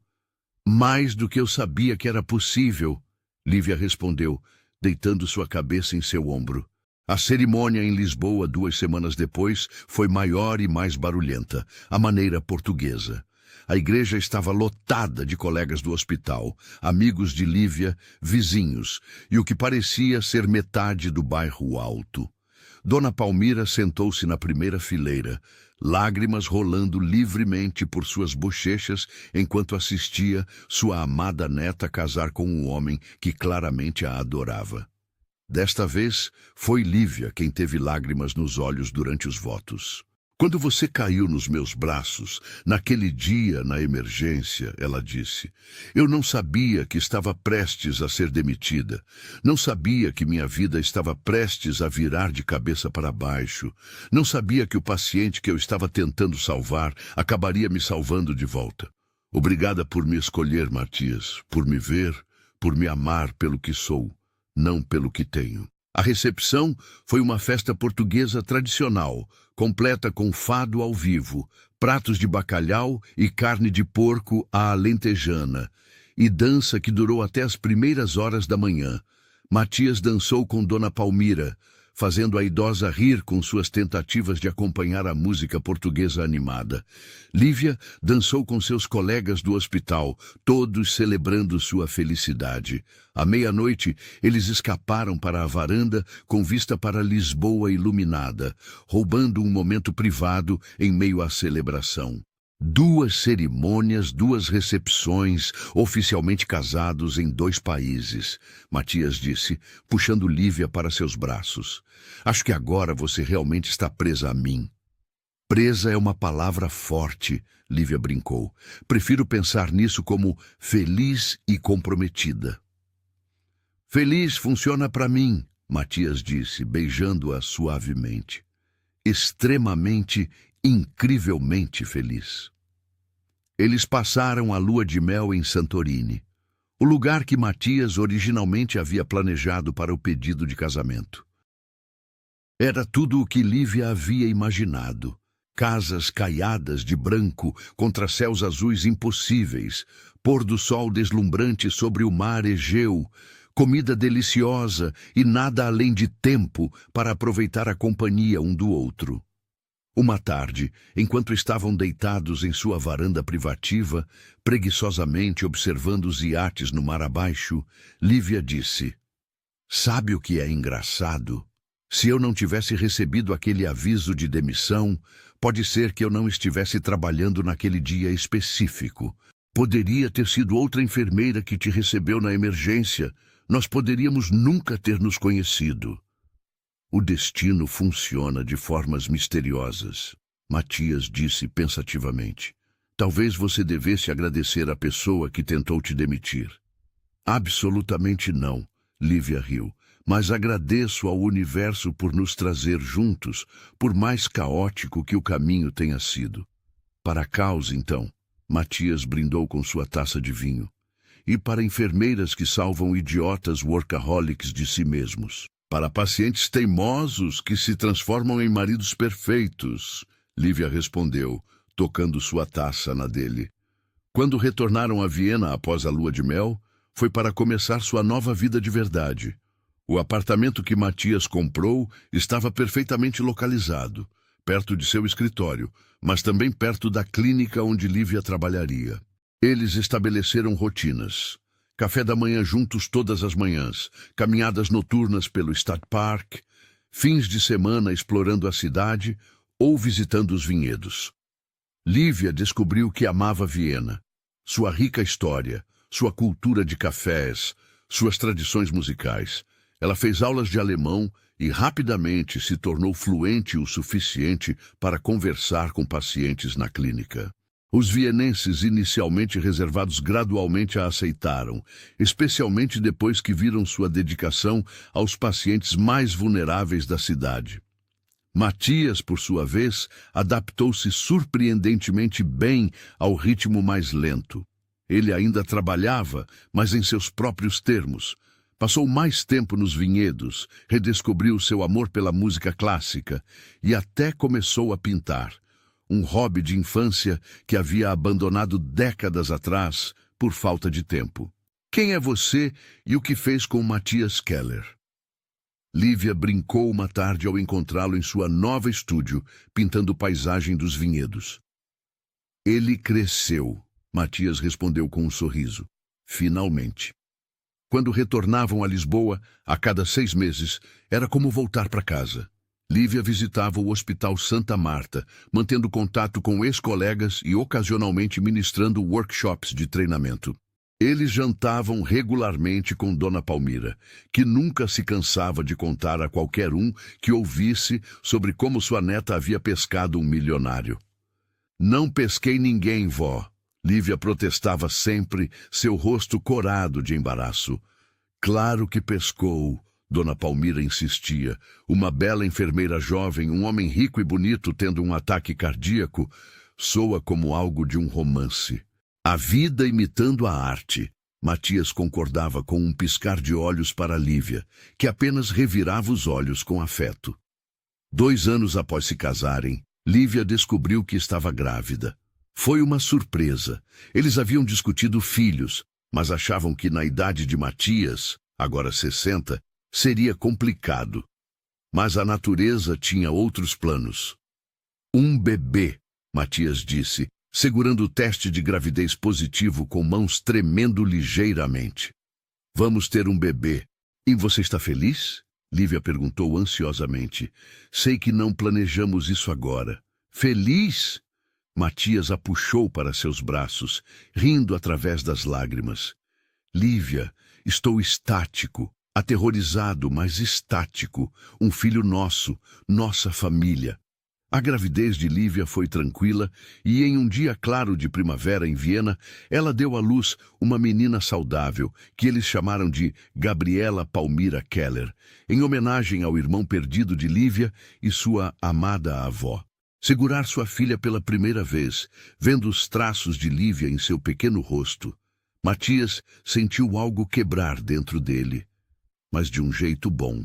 [SPEAKER 1] Mais do que eu sabia que era possível, Lívia respondeu, deitando sua cabeça em seu ombro. A cerimônia em Lisboa 2 semanas depois foi maior e mais barulhenta, à maneira portuguesa. A igreja estava lotada de colegas do hospital, amigos de Lívia, vizinhos, e o que parecia ser metade do bairro alto. Dona Palmira sentou-se na primeira fileira, lágrimas rolando livremente por suas bochechas enquanto assistia sua amada neta casar com um homem que claramente a adorava. Desta vez, foi Lívia quem teve lágrimas nos olhos durante os votos. Quando você caiu nos meus braços, naquele dia na emergência, ela disse, eu não sabia que estava prestes a ser demitida. Não sabia que minha vida estava prestes a virar de cabeça para baixo. Não sabia que o paciente que eu estava tentando salvar acabaria me salvando de volta. Obrigada por me escolher, Matias, por me ver, por me amar pelo que sou, não pelo que tenho. A recepção foi uma festa portuguesa tradicional, completa com fado ao vivo, pratos de bacalhau e carne de porco à alentejana, e dança que durou até as primeiras horas da manhã. Matias dançou com Dona Palmira, fazendo a idosa rir com suas tentativas de acompanhar a música portuguesa animada. Lívia dançou com seus colegas do hospital, todos celebrando sua felicidade. À meia-noite, eles escaparam para a varanda com vista para Lisboa iluminada, roubando um momento privado em meio à celebração. 2 cerimônias, 2 recepções, oficialmente casados em 2 países, Matias disse, puxando Lívia para seus braços. Acho que agora você realmente está presa a mim. Presa é uma palavra forte, Lívia brincou. Prefiro pensar nisso como feliz e comprometida. Feliz funciona para mim, Matias disse, beijando-a suavemente. Extremamente, incrivelmente feliz. Eles passaram a lua de mel em Santorini, o lugar que Matias originalmente havia planejado para o pedido de casamento. Era tudo o que Lívia havia imaginado. Casas caiadas de branco contra céus azuis impossíveis, pôr do sol deslumbrante sobre o mar Egeu, comida deliciosa e nada além de tempo para aproveitar a companhia um do outro. Uma tarde, enquanto estavam deitados em sua varanda privativa, preguiçosamente observando os iates no mar abaixo, Lívia disse, sabe o que é engraçado? Se eu não tivesse recebido aquele aviso de demissão, pode ser que eu não estivesse trabalhando naquele dia específico. Poderia ter sido outra enfermeira que te recebeu na emergência. Nós poderíamos nunca ter nos conhecido. O destino funciona de formas misteriosas, Matias disse pensativamente. Talvez você devesse agradecer à pessoa que tentou te demitir. Absolutamente não, Lívia riu. Mas agradeço ao universo por nos trazer juntos, por mais caótico que o caminho tenha sido. Para a causa, então, Matias brindou com sua taça de vinho. E para enfermeiras que salvam idiotas workaholics de si mesmos. Para pacientes teimosos que se transformam em maridos perfeitos, Lívia respondeu, tocando sua taça na dele. Quando retornaram a Viena após a lua de mel, foi para começar sua nova vida de verdade. O apartamento que Matias comprou estava perfeitamente localizado, perto de seu escritório, mas também perto da clínica onde Lívia trabalharia. Eles estabeleceram rotinas. Café da manhã juntos todas as manhãs, caminhadas noturnas pelo Stadtpark, fins de semana explorando a cidade ou visitando os vinhedos. Lívia descobriu que amava Viena, sua rica história, sua cultura de cafés, suas tradições musicais. Ela fez aulas de alemão e rapidamente se tornou fluente o suficiente para conversar com pacientes na clínica. Os vienenses, inicialmente reservados, gradualmente a aceitaram, especialmente depois que viram sua dedicação aos pacientes mais vulneráveis da cidade. Matias, por sua vez, adaptou-se surpreendentemente bem ao ritmo mais lento. Ele ainda trabalhava, mas em seus próprios termos. Passou mais tempo nos vinhedos, redescobriu seu amor pela música clássica e até começou a pintar. um hobby de infância que havia abandonado décadas atrás por falta de tempo. Quem é você e o que fez com Matthias Keller? Lívia brincou uma tarde ao encontrá-lo em sua nova estúdio, pintando paisagem dos vinhedos. Ele cresceu, Matthias respondeu com um sorriso. Finalmente. Quando retornavam a Lisboa, a cada 6 meses, era como voltar para casa. Lívia visitava o Hospital Santa Marta, mantendo contato com ex-colegas e ocasionalmente ministrando workshops de treinamento. Eles jantavam regularmente com Dona Palmira, que nunca se cansava de contar a qualquer um que ouvisse sobre como sua neta havia pescado um milionário. Não pesquei ninguém, vó. Lívia protestava sempre, seu rosto corado de embaraço. Claro que pescou, Dona Palmira insistia. Uma bela enfermeira jovem, um homem rico e bonito tendo um ataque cardíaco, soa como algo de um romance. A vida imitando a arte. Matthias concordava com um piscar de olhos para Lívia, que apenas revirava os olhos com afeto. 2 anos após se casarem, Lívia descobriu que estava grávida. Foi uma surpresa. Eles haviam discutido filhos, mas achavam que na idade de Matthias, agora 60, seria complicado. Mas a natureza tinha outros planos. Um bebê, Matthias disse, segurando o teste de gravidez positivo com mãos tremendo ligeiramente. Vamos ter um bebê. E você está feliz? Lívia perguntou ansiosamente. Sei que não planejamos isso agora. Feliz? Matthias a puxou para seus braços, rindo através das lágrimas. Lívia, estou estático, aterrorizado, mas estático. Um filho nosso, nossa família. A gravidez de Lívia foi tranquila e em um dia claro de primavera em Viena, ela deu à luz uma menina saudável, que eles chamaram de Gabriela Palmira Keller, em homenagem ao irmão perdido de Lívia e sua amada avó. Segurar sua filha pela primeira vez, vendo os traços de Lívia em seu pequeno rosto, Matthias sentiu algo quebrar dentro dele, mas de um jeito bom.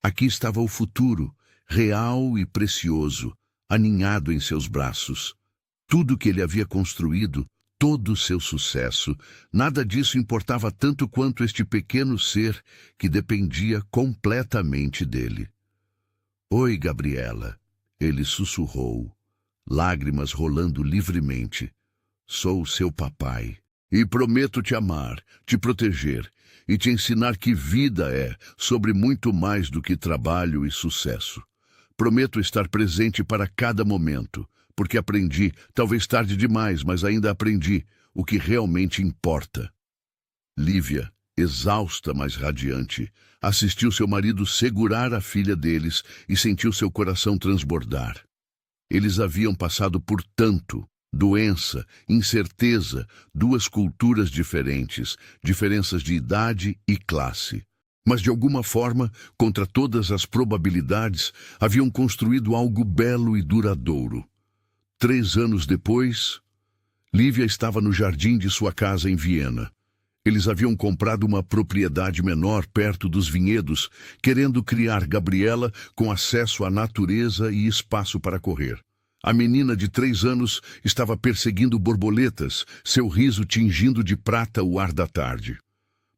[SPEAKER 1] Aqui estava o futuro, real e precioso, aninhado em seus braços. Tudo que ele havia construído, todo o seu sucesso, nada disso importava tanto quanto este pequeno ser que dependia completamente dele. Oi, Gabriela, ele sussurrou, lágrimas rolando livremente. Sou seu papai e prometo te amar, te proteger e te ensinar que vida é sobre muito mais do que trabalho e sucesso. Prometo estar presente para cada momento, porque aprendi, talvez tarde demais, mas ainda aprendi, o que realmente importa. Lívia, exausta, mas radiante, assistiu seu marido segurar a filha deles e sentiu seu coração transbordar. Eles haviam passado por tanto, doença, incerteza, 2 culturas diferentes, diferenças de idade e classe. Mas de alguma forma, contra todas as probabilidades, haviam construído algo belo e duradouro. 3 anos depois, Lívia estava no jardim de sua casa em Viena. Eles haviam comprado uma propriedade menor perto dos vinhedos, querendo criar Gabriela com acesso à natureza e espaço para correr. A menina de 3 anos estava perseguindo borboletas, seu riso tingindo de prata o ar da tarde.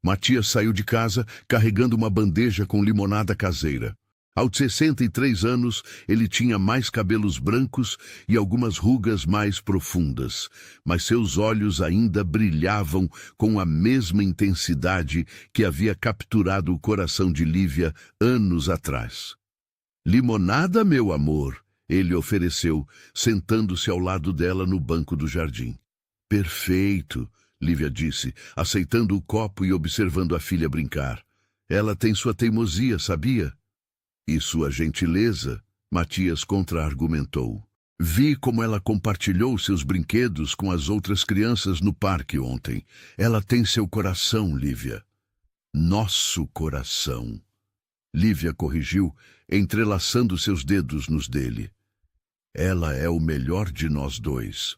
[SPEAKER 1] Matthias saiu de casa carregando uma bandeja com limonada caseira. Aos 63 anos, ele tinha mais cabelos brancos e algumas rugas mais profundas, mas seus olhos ainda brilhavam com a mesma intensidade que havia capturado o coração de Lívia anos atrás. Limonada, meu amor, ele ofereceu, sentando-se ao lado dela no banco do jardim. Perfeito, Lívia disse, aceitando o copo e observando a filha brincar. Ela tem sua teimosia, sabia? E sua gentileza, Matthias contra-argumentou. Vi como ela compartilhou seus brinquedos com as outras crianças no parque ontem. Ela tem seu coração, Lívia. Nosso coração. Lívia corrigiu, entrelaçando seus dedos nos dele. Ela é o melhor de nós dois.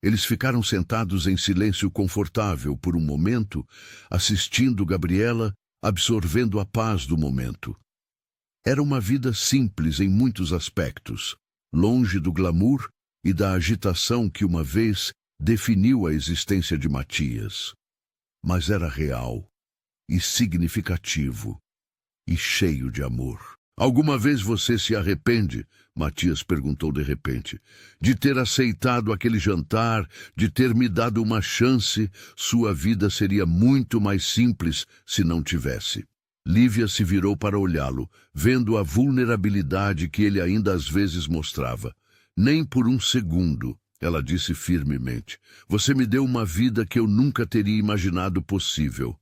[SPEAKER 1] Eles ficaram sentados em silêncio confortável por um momento, assistindo Gabriela, absorvendo a paz do momento. Era uma vida simples em muitos aspectos. longe do glamour e da agitação que uma vez definiu a existência de Matias. Mas era real e significativo e cheio de amor. Alguma vez você se arrepende, Matias perguntou de repente, de ter aceitado aquele jantar, de ter me dado uma chance? Sua vida seria muito mais simples se não tivesse. Lívia se virou para olhá-lo, vendo a vulnerabilidade que ele ainda às vezes mostrava. Nem por um segundo, ela disse firmemente. Você me deu uma vida que eu nunca teria imaginado possível.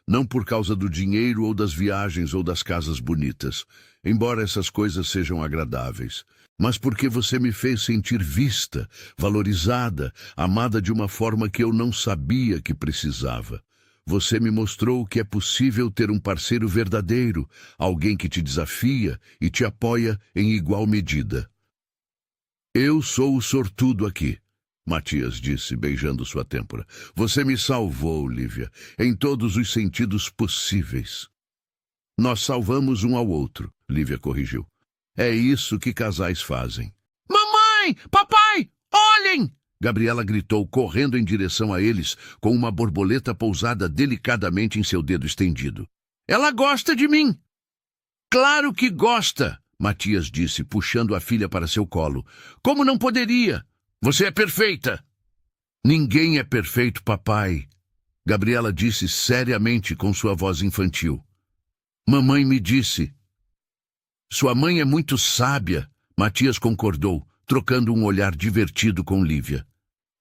[SPEAKER 1] Não por causa do dinheiro ou das viagens ou das casas bonitas, embora essas coisas sejam agradáveis, mas porque você me fez sentir vista, valorizada, amada de uma forma que eu não sabia que precisava. Você me mostrou que é possível ter um parceiro verdadeiro, alguém que te desafia e te apoia em igual medida. Eu sou o sortudo aqui, Matias disse, beijando sua têmpora. Você me salvou, Lívia, em todos os sentidos possíveis. Nós salvamos um ao outro, Lívia corrigiu. É isso que casais fazem. Mamãe! Papai! Olhem! Gabriela gritou, correndo em direção a eles, com uma borboleta pousada delicadamente em seu dedo estendido. Ela gosta de mim! Claro que gosta! Matias disse, puxando a filha para seu colo. Como não poderia? Você é perfeita! Ninguém é perfeito, papai, Gabriela disse seriamente com sua voz infantil. Mamãe me disse. Sua mãe é muito sábia, Matias concordou, trocando um olhar divertido com Lívia.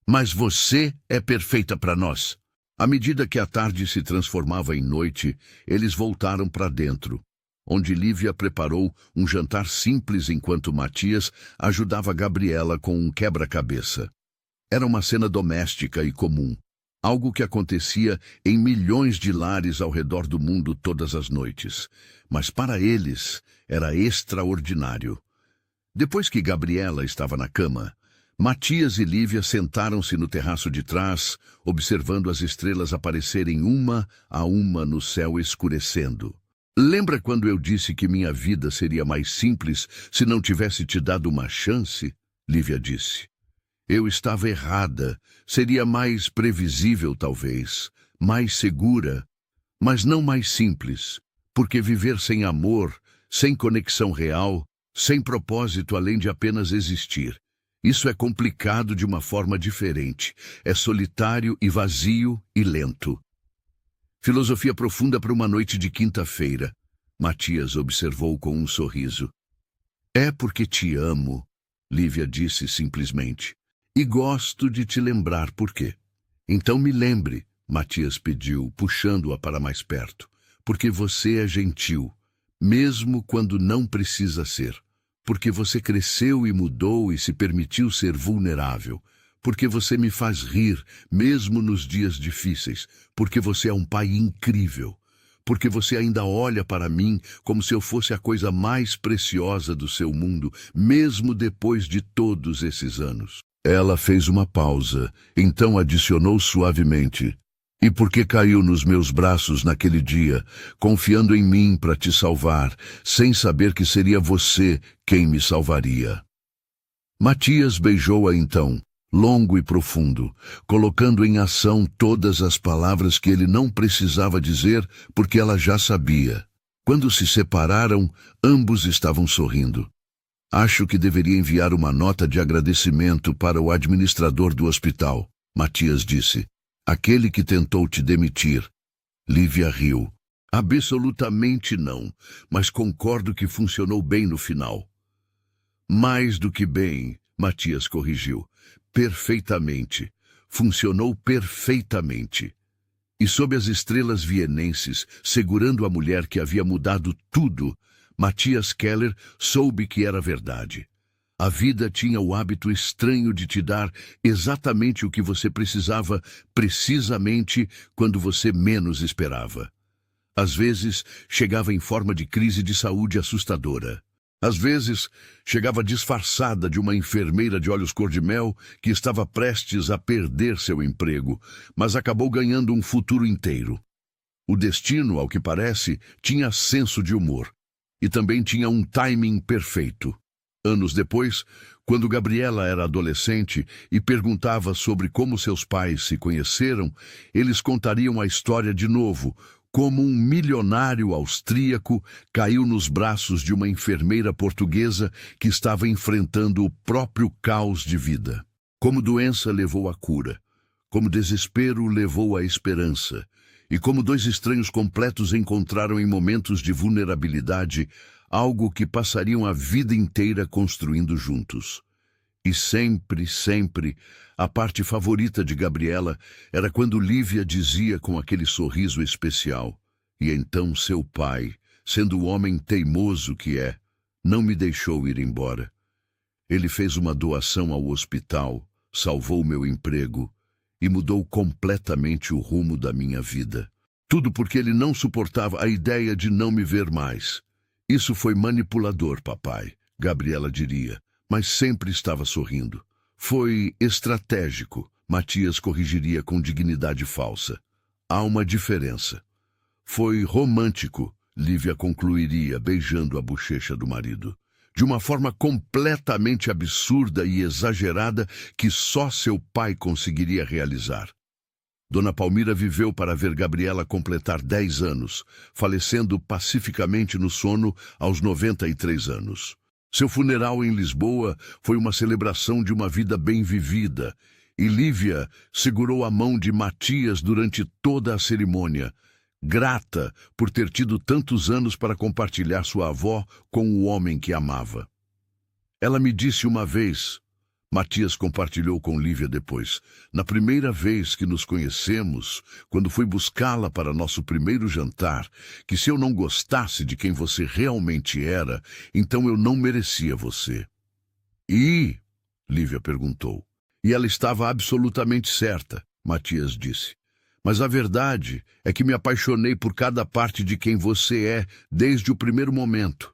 [SPEAKER 1] Mas você é perfeita para nós. À medida que a tarde se transformava em noite, eles voltaram para dentro, onde Lívia preparou um jantar simples enquanto Matias ajudava Gabriela com um quebra-cabeça. Era uma cena doméstica e comum, algo que acontecia em milhões de lares ao redor do mundo todas as noites. Mas para eles era extraordinário. Depois que Gabriela estava na cama, Matias e Lívia sentaram-se no terraço de trás, observando as estrelas aparecerem uma a uma no céu escurecendo. Lembra quando eu disse que minha vida seria mais simples se não tivesse te dado uma chance? Lívia disse. Eu estava errada. Seria mais previsível, talvez, mais segura, mas não mais simples, porque viver sem amor, sem conexão real, sem propósito além de apenas existir, isso é complicado de uma forma diferente. É solitário e vazio e lento. Filosofia profunda para uma noite de quinta-feira, Matias observou com um sorriso. É porque te amo, Lívia disse simplesmente, e gosto de te lembrar por quê. Então me lembre, Matias pediu, puxando-a para mais perto, porque você é gentil, mesmo quando não precisa ser. Porque você cresceu e mudou e se permitiu ser vulnerável. Porque você me faz rir, mesmo nos dias difíceis. Porque você é um pai incrível. Porque você ainda olha para mim como se eu fosse a coisa mais preciosa do seu mundo, mesmo depois de todos esses anos. Ela fez uma pausa, então adicionou suavemente. E porque caiu nos meus braços naquele dia, confiando em mim para te salvar, sem saber que seria você quem me salvaria. Matias beijou-a então, longo e profundo, colocando em ação todas as palavras que ele não precisava dizer, porque ela já sabia. Quando se separaram, ambos estavam sorrindo. Acho que deveria enviar uma nota de agradecimento para o administrador do hospital, Matias disse. Aquele que tentou te demitir. Lívia riu. Absolutamente não, mas concordo que funcionou bem no final. Mais do que bem, Matias corrigiu. Perfeitamente. Funcionou perfeitamente. E sob as estrelas vienenses, segurando a mulher que havia mudado tudo, Matias Keller soube que era verdade. A vida tinha o hábito estranho de te dar exatamente o que você precisava, precisamente quando você menos esperava. Às vezes, chegava em forma de crise de saúde assustadora. Às vezes, chegava disfarçada de uma enfermeira de olhos cor-de-mel que estava prestes a perder seu emprego, mas acabou ganhando um futuro inteiro. O destino, ao que parece, tinha senso de humor, e também tinha um timing perfeito. Anos depois, Quando Gabriela era adolescente e perguntava sobre como seus pais se conheceram, eles contariam a história de novo, como um milionário austríaco caiu nos braços de uma enfermeira portuguesa que estava enfrentando o próprio caos de vida. Como doença levou à cura, como desespero levou à esperança, e como dois estranhos completos encontraram em momentos de vulnerabilidade algo que passariam a vida inteira construindo juntos. E sempre, sempre, a parte favorita de Gabriela era quando Lívia dizia com aquele sorriso especial: "E então seu pai, sendo o homem teimoso que é, não me deixou ir embora. Ele fez uma doação ao hospital, salvou meu emprego e mudou completamente o rumo da minha vida. Tudo porque ele não suportava a ideia de não me ver mais. Isso foi manipulador, papai", Gabriela diria, mas sempre estava sorrindo. "Foi estratégico", Matias corrigiria com dignidade falsa. "Há uma diferença." "Foi romântico", Lívia concluiria, beijando a bochecha do marido, de uma forma completamente absurda e exagerada que só seu pai conseguiria realizar. Dona Palmira viveu para ver Gabriela completar 10 anos, falecendo pacificamente no sono aos 93 anos. Seu funeral em Lisboa foi uma celebração de uma vida bem vivida, e Lívia segurou a mão de Matias durante toda a cerimônia, grata por ter tido tantos anos para compartilhar sua avó com o homem que amava. "Ela me disse uma vez", Matias compartilhou com Lívia depois, "na primeira vez que nos conhecemos, quando fui buscá-la para nosso primeiro jantar, que se eu não gostasse de quem você realmente era, então eu não merecia você." "E?", Lívia perguntou. "E ela estava absolutamente certa", Matias disse. "Mas a verdade é que me apaixonei por cada parte de quem você é desde o primeiro momento.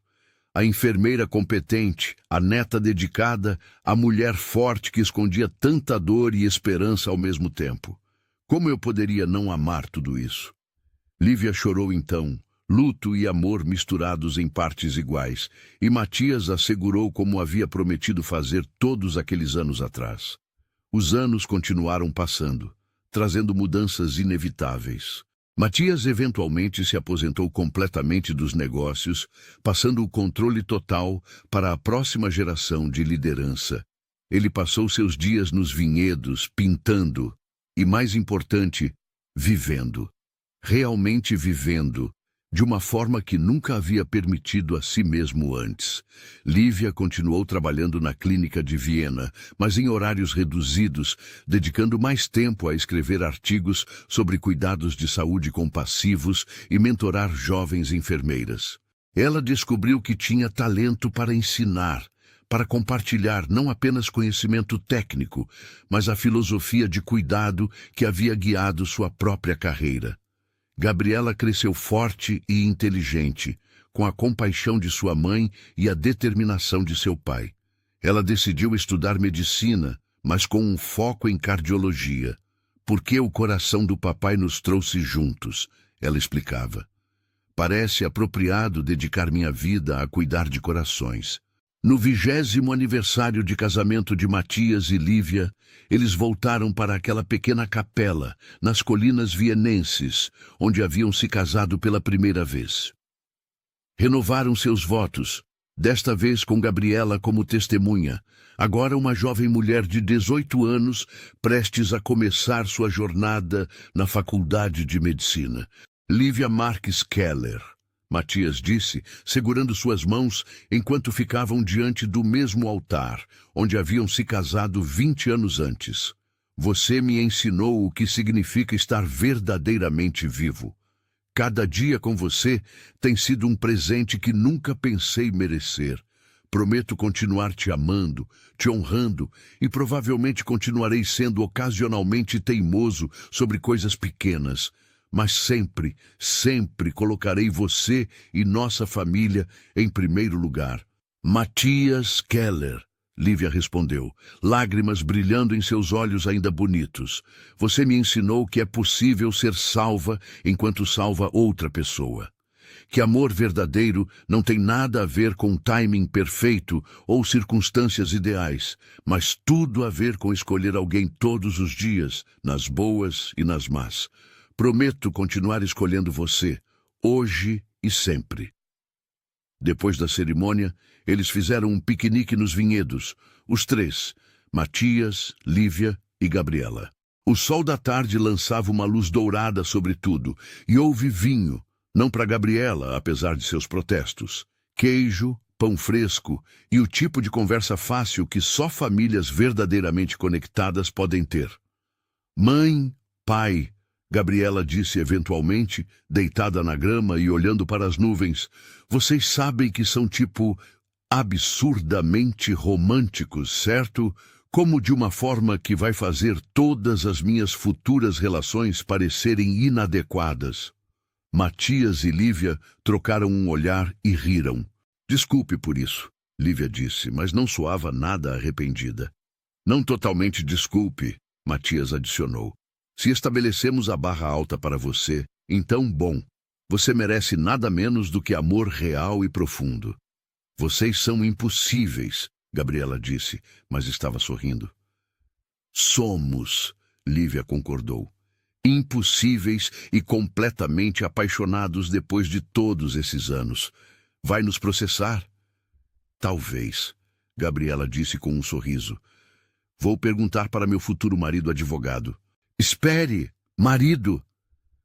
[SPEAKER 1] A enfermeira competente, a neta dedicada, a mulher forte que escondia tanta dor e esperança ao mesmo tempo. Como eu poderia não amar tudo isso?" Lívia chorou então, luto e amor misturados em partes iguais, e Matias assegurou como havia prometido fazer todos aqueles anos atrás. Os anos continuaram passando, trazendo mudanças inevitáveis. Matias eventualmente se aposentou completamente dos negócios, passando o controle total para a próxima geração de liderança. Ele passou seus dias nos vinhedos, pintando, e mais importante, vivendo. Realmente vivendo, de uma forma que nunca havia permitido a si mesmo antes. Lívia continuou trabalhando na clínica de Viena, mas em horários reduzidos, dedicando mais tempo a escrever artigos sobre cuidados de saúde compassivos e mentorar jovens enfermeiras. Ela descobriu que tinha talento para ensinar, para compartilhar não apenas conhecimento técnico, mas a filosofia de cuidado que havia guiado sua própria carreira. Gabriela cresceu forte e inteligente, com a compaixão de sua mãe e a determinação de seu pai. Ela decidiu estudar medicina, mas com um foco em cardiologia. "Porque o coração do papai nos trouxe juntos", ela explicava. "Parece apropriado dedicar minha vida a cuidar de corações." No 20º aniversário de casamento de Matias e Lívia, eles voltaram para aquela pequena capela, nas colinas vienenses, onde haviam se casado pela primeira vez. Renovaram seus votos, desta vez com Gabriela como testemunha, agora uma jovem mulher de 18 anos, prestes a começar sua jornada na Faculdade de Medicina. "Lívia Marques Keller", Matias disse, segurando suas mãos enquanto ficavam diante do mesmo altar, onde haviam se casado 20 anos antes. "Você me ensinou o que significa estar verdadeiramente vivo. Cada dia com você tem sido um presente que nunca pensei merecer. Prometo continuar te amando, te honrando e provavelmente continuarei sendo ocasionalmente teimoso sobre coisas pequenas. Mas sempre, sempre colocarei você e nossa família em primeiro lugar." "Matias Keller", Lívia respondeu, lágrimas brilhando em seus olhos ainda bonitos. "Você me ensinou que é possível ser salva enquanto salva outra pessoa. que amor verdadeiro não tem nada a ver com timing perfeito ou circunstâncias ideais, mas tudo a ver com escolher alguém todos os dias, nas boas e nas más. Prometo continuar escolhendo você, hoje e sempre. Depois da cerimônia, eles fizeram um piquenique nos vinhedos, os três, Matias, Lívia e Gabriela. O sol da tarde lançava uma luz dourada sobre tudo, e houve vinho, não para Gabriela, apesar de seus protestos, queijo, pão fresco e o tipo de conversa fácil que só famílias verdadeiramente conectadas podem ter. Mãe, pai, Gabriela disse eventualmente, deitada na grama e olhando para as nuvens, vocês sabem que são tipo absurdamente românticos, certo? Como de uma forma que vai fazer todas as minhas futuras relações parecerem inadequadas. Matias e Lívia trocaram um olhar e riram. Desculpe por isso, Lívia disse, mas não soava nada arrependida. Não totalmente desculpe, Matias adicionou. Se estabelecemos a barra alta para você, então, bom, você merece nada menos do que amor real e profundo. Vocês são impossíveis, Gabriela disse, mas estava sorrindo. Somos, Lívia concordou. Impossíveis e completamente apaixonados depois de todos esses anos. Vai nos processar? Talvez, Gabriela disse com um sorriso. Vou perguntar para meu futuro marido advogado. Espere, marido!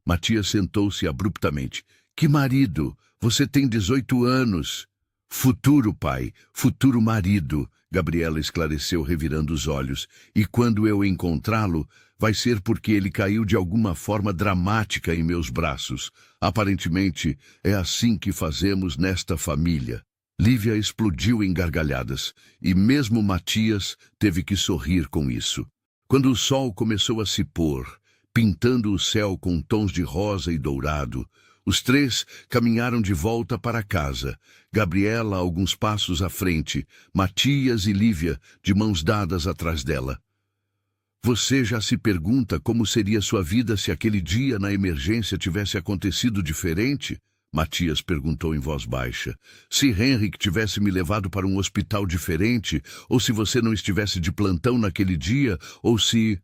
[SPEAKER 1] Matias sentou-se abruptamente. Que marido? Você tem 18 anos. Futuro pai, futuro marido, Gabriela esclareceu revirando os olhos. E quando eu encontrá-lo, vai ser porque ele caiu de alguma forma dramática em meus braços. Aparentemente, é assim que fazemos nesta família. Lívia explodiu em gargalhadas, e mesmo Matias teve que sorrir com isso. Quando o sol começou a se pôr, pintando o céu com tons de rosa e dourado, os três caminharam de volta para casa. Gabriela alguns passos à frente, Matias e Lívia de mãos dadas atrás dela. Você já se pergunta como seria sua vida se aquele dia na emergência tivesse acontecido diferente? Matias perguntou em voz baixa. Se Henrik tivesse me levado para um hospital diferente, ou se você não estivesse de plantão naquele dia, ou se...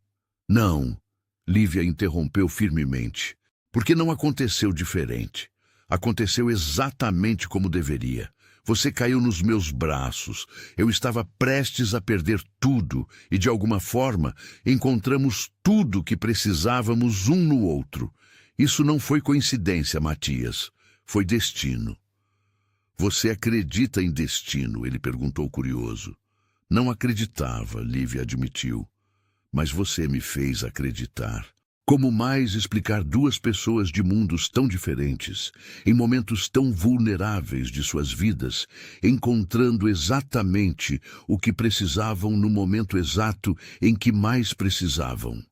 [SPEAKER 1] Não, Lívia interrompeu firmemente. Porque não aconteceu diferente. Aconteceu exatamente como deveria. Você caiu nos meus braços. Eu estava prestes a perder tudo e, de alguma forma, encontramos tudo que precisávamos um no outro. Isso não foi coincidência, Matias. Foi destino. Você acredita em destino? Ele perguntou curioso. Não acreditava, Lívia admitiu. Mas você me fez acreditar. Como mais explicar duas pessoas de mundos tão diferentes, em momentos tão vulneráveis de suas vidas, encontrando exatamente o que precisavam no momento exato em que mais precisavam?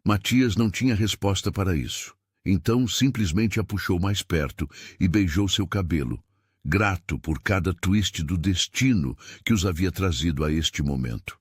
[SPEAKER 1] Matias não tinha resposta para isso. Então simplesmente a puxou mais perto e beijou seu cabelo, grato por cada twist do destino que os havia trazido a este momento.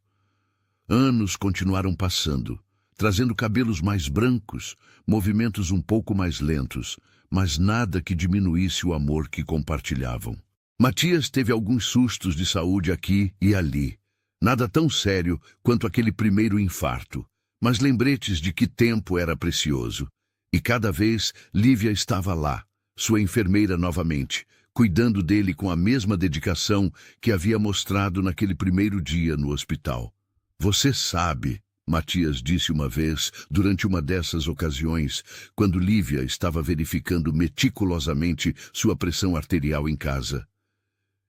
[SPEAKER 1] Anos continuaram passando, trazendo cabelos mais brancos, movimentos um pouco mais lentos, mas nada que diminuísse o amor que compartilhavam. Matias teve alguns sustos de saúde aqui e ali, nada tão sério quanto aquele primeiro infarto, mas lembretes de que tempo era precioso. E cada vez Lívia estava lá, sua enfermeira novamente, cuidando dele com a mesma dedicação que havia mostrado naquele primeiro dia no hospital. Você sabe, Matias disse uma vez, durante uma dessas ocasiões, quando Lívia estava verificando meticulosamente sua pressão arterial em casa.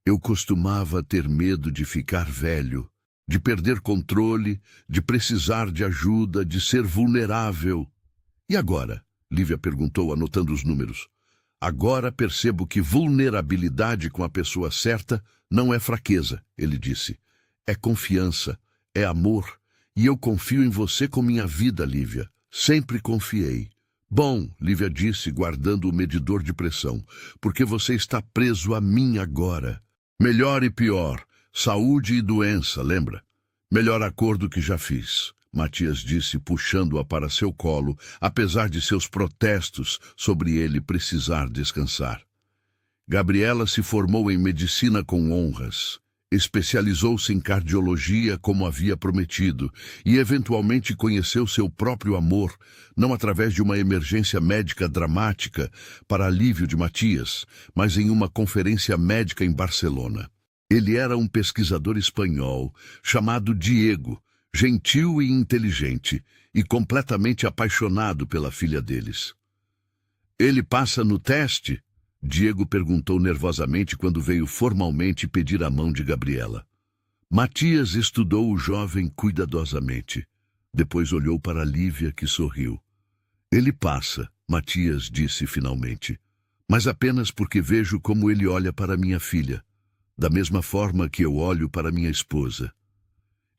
[SPEAKER 1] Eu costumava ter medo de ficar velho, de perder controle, de precisar de ajuda, de ser vulnerável. E agora? Lívia perguntou, anotando os números. Agora percebo que vulnerabilidade com a pessoa certa não é fraqueza, ele disse. É confiança, é amor. E eu confio em você com minha vida, Lívia. Sempre confiei. Bom, Lívia disse, guardando o medidor de pressão, porque você está preso a mim agora. Melhor e pior, saúde e doença, lembra? Melhor acordo que já fiz. Matias disse, puxando-a para seu colo, apesar de seus protestos sobre ele precisar descansar. Gabriela se formou em medicina com honras. Especializou-se em cardiologia como havia prometido e eventualmente conheceu seu próprio amor, não através de uma emergência médica dramática para alívio de Matias, mas em uma conferência médica em Barcelona. Ele era um pesquisador espanhol chamado Diego, gentil e inteligente, e completamente apaixonado pela filha deles. Ele passa no teste? Diego perguntou nervosamente quando veio formalmente pedir a mão de Gabriela. Matias estudou o jovem cuidadosamente. Depois olhou para Lívia, que sorriu. Ele passa, Matias disse finalmente, mas apenas porque vejo como ele olha para minha filha, da mesma forma que eu olho para minha esposa.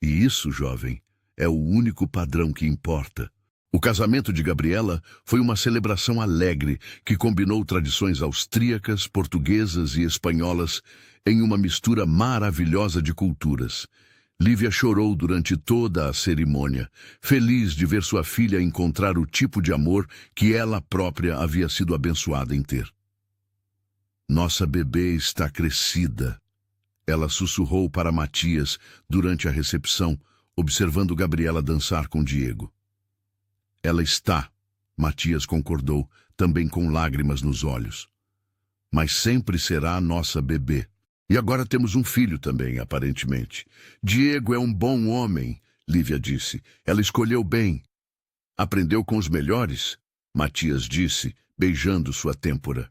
[SPEAKER 1] E isso, jovem, é o único padrão que importa. O casamento de Gabriela foi uma celebração alegre que combinou tradições austríacas, portuguesas e espanholas em uma mistura maravilhosa de culturas. Lívia chorou durante toda a cerimônia, feliz de ver sua filha encontrar o tipo de amor que ela própria havia sido abençoada em ter. Nossa bebê está crescida, ela sussurrou para Matias durante a recepção, observando Gabriela dançar com Diego. Ela está, Matias concordou, também com lágrimas nos olhos. Mas sempre será a nossa bebê. E agora temos um filho também, aparentemente. Diego é um bom homem, Lívia disse. Ela escolheu bem. Aprendeu com os melhores, Matias disse, beijando sua têmpora.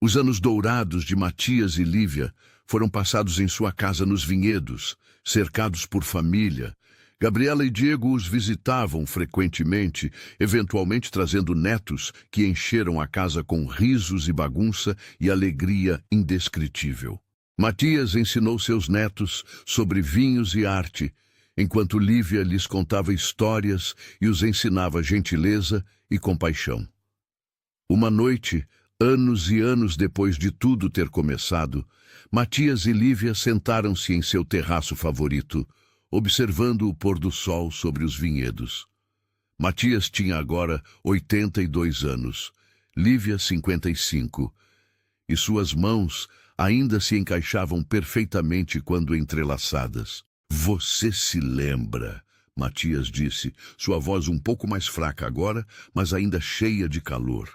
[SPEAKER 1] Os anos dourados de Matias e Lívia foram passados em sua casa nos vinhedos, cercados por família. Gabriela e Diego os visitavam frequentemente, eventualmente trazendo netos que encheram a casa com risos e bagunça e alegria indescritível. Matias ensinou seus netos sobre vinhos e arte, enquanto Lívia lhes contava histórias e os ensinava gentileza e compaixão. Uma noite, anos e anos depois de tudo ter começado, Matias e Lívia sentaram-se em seu terraço favorito, observando o pôr do sol sobre os vinhedos. Matias tinha agora 82 anos, Lívia 55, e suas mãos ainda se encaixavam perfeitamente quando entrelaçadas. Você se lembra, Matias disse, sua voz um pouco mais fraca agora, mas ainda cheia de calor,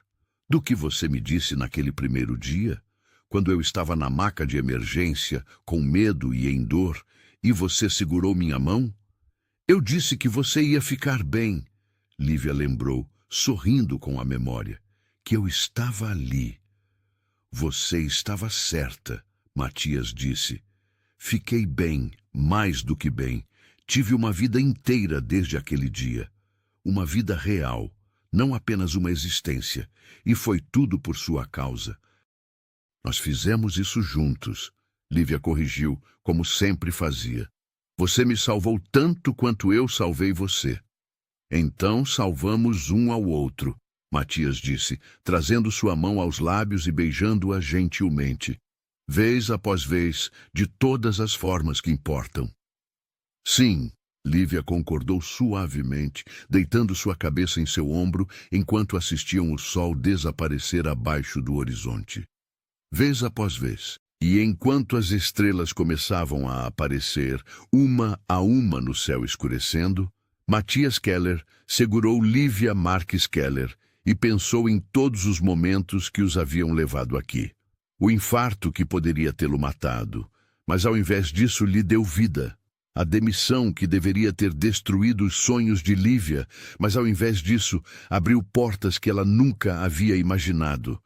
[SPEAKER 1] do que você me disse naquele primeiro dia, quando eu estava na maca de emergência, com medo e em dor, e você segurou minha mão? Eu disse que você ia ficar bem, Lívia lembrou, sorrindo com a memória, que eu estava ali. Você estava certa, Matias disse. Fiquei bem, mais do que bem. Tive uma vida inteira desde aquele dia. Uma vida real, não apenas uma existência, e foi tudo por sua causa. Nós fizemos isso juntos, Lívia corrigiu, como sempre fazia. Você me salvou tanto quanto eu salvei você. Então salvamos um ao outro, Matias disse, trazendo sua mão aos lábios e beijando-a gentilmente, vez após vez, de todas as formas que importam. Sim, Lívia concordou suavemente, deitando sua cabeça em seu ombro enquanto assistiam o sol desaparecer abaixo do horizonte. Vez após vez. E enquanto as estrelas começavam a aparecer, uma a uma no céu escurecendo, Matias Keller segurou Lívia Marques Keller e pensou em todos os momentos que os haviam levado aqui. O infarto que poderia tê-lo matado, mas ao invés disso lhe deu vida. A demissão que deveria ter destruído os sonhos de Lívia, mas ao invés disso abriu portas que ela nunca havia imaginado.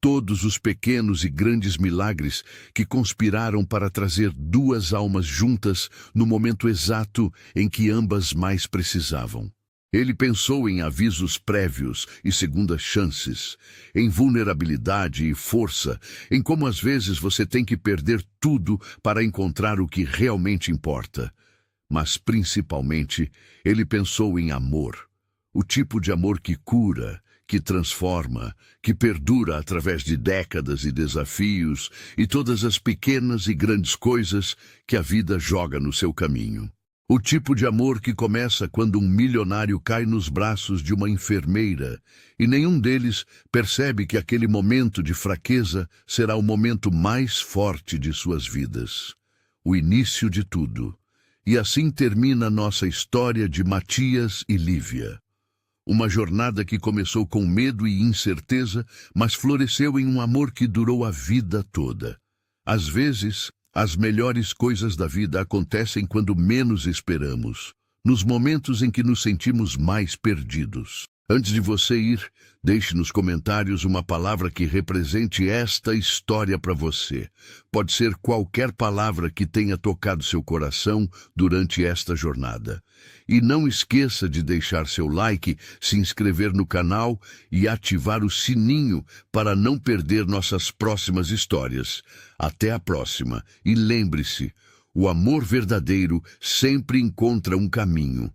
[SPEAKER 1] Todos os pequenos e grandes milagres que conspiraram para trazer duas almas juntas no momento exato em que ambas mais precisavam. Ele pensou em avisos prévios e segundas chances, em vulnerabilidade e força, em como às vezes você tem que perder tudo para encontrar o que realmente importa. Mas principalmente, ele pensou em amor, o tipo de amor que cura, que transforma, que perdura através de décadas e desafios e todas as pequenas e grandes coisas que a vida joga no seu caminho. O tipo de amor que começa quando um milionário cai nos braços de uma enfermeira e nenhum deles percebe que aquele momento de fraqueza será o momento mais forte de suas vidas. O início de tudo. E assim termina nossa história de Matias e Lívia. Uma jornada que começou com medo e incerteza, mas floresceu em um amor que durou a vida toda. Às vezes, as melhores coisas da vida acontecem quando menos esperamos, nos momentos em que nos sentimos mais perdidos. Antes de você ir, deixe nos comentários uma palavra que represente esta história para você. Pode ser qualquer palavra que tenha tocado seu coração durante esta jornada. E não esqueça de deixar seu like, se inscrever no canal e ativar o sininho para não perder nossas próximas histórias. Até a próxima. E lembre-se, o amor verdadeiro sempre encontra um caminho.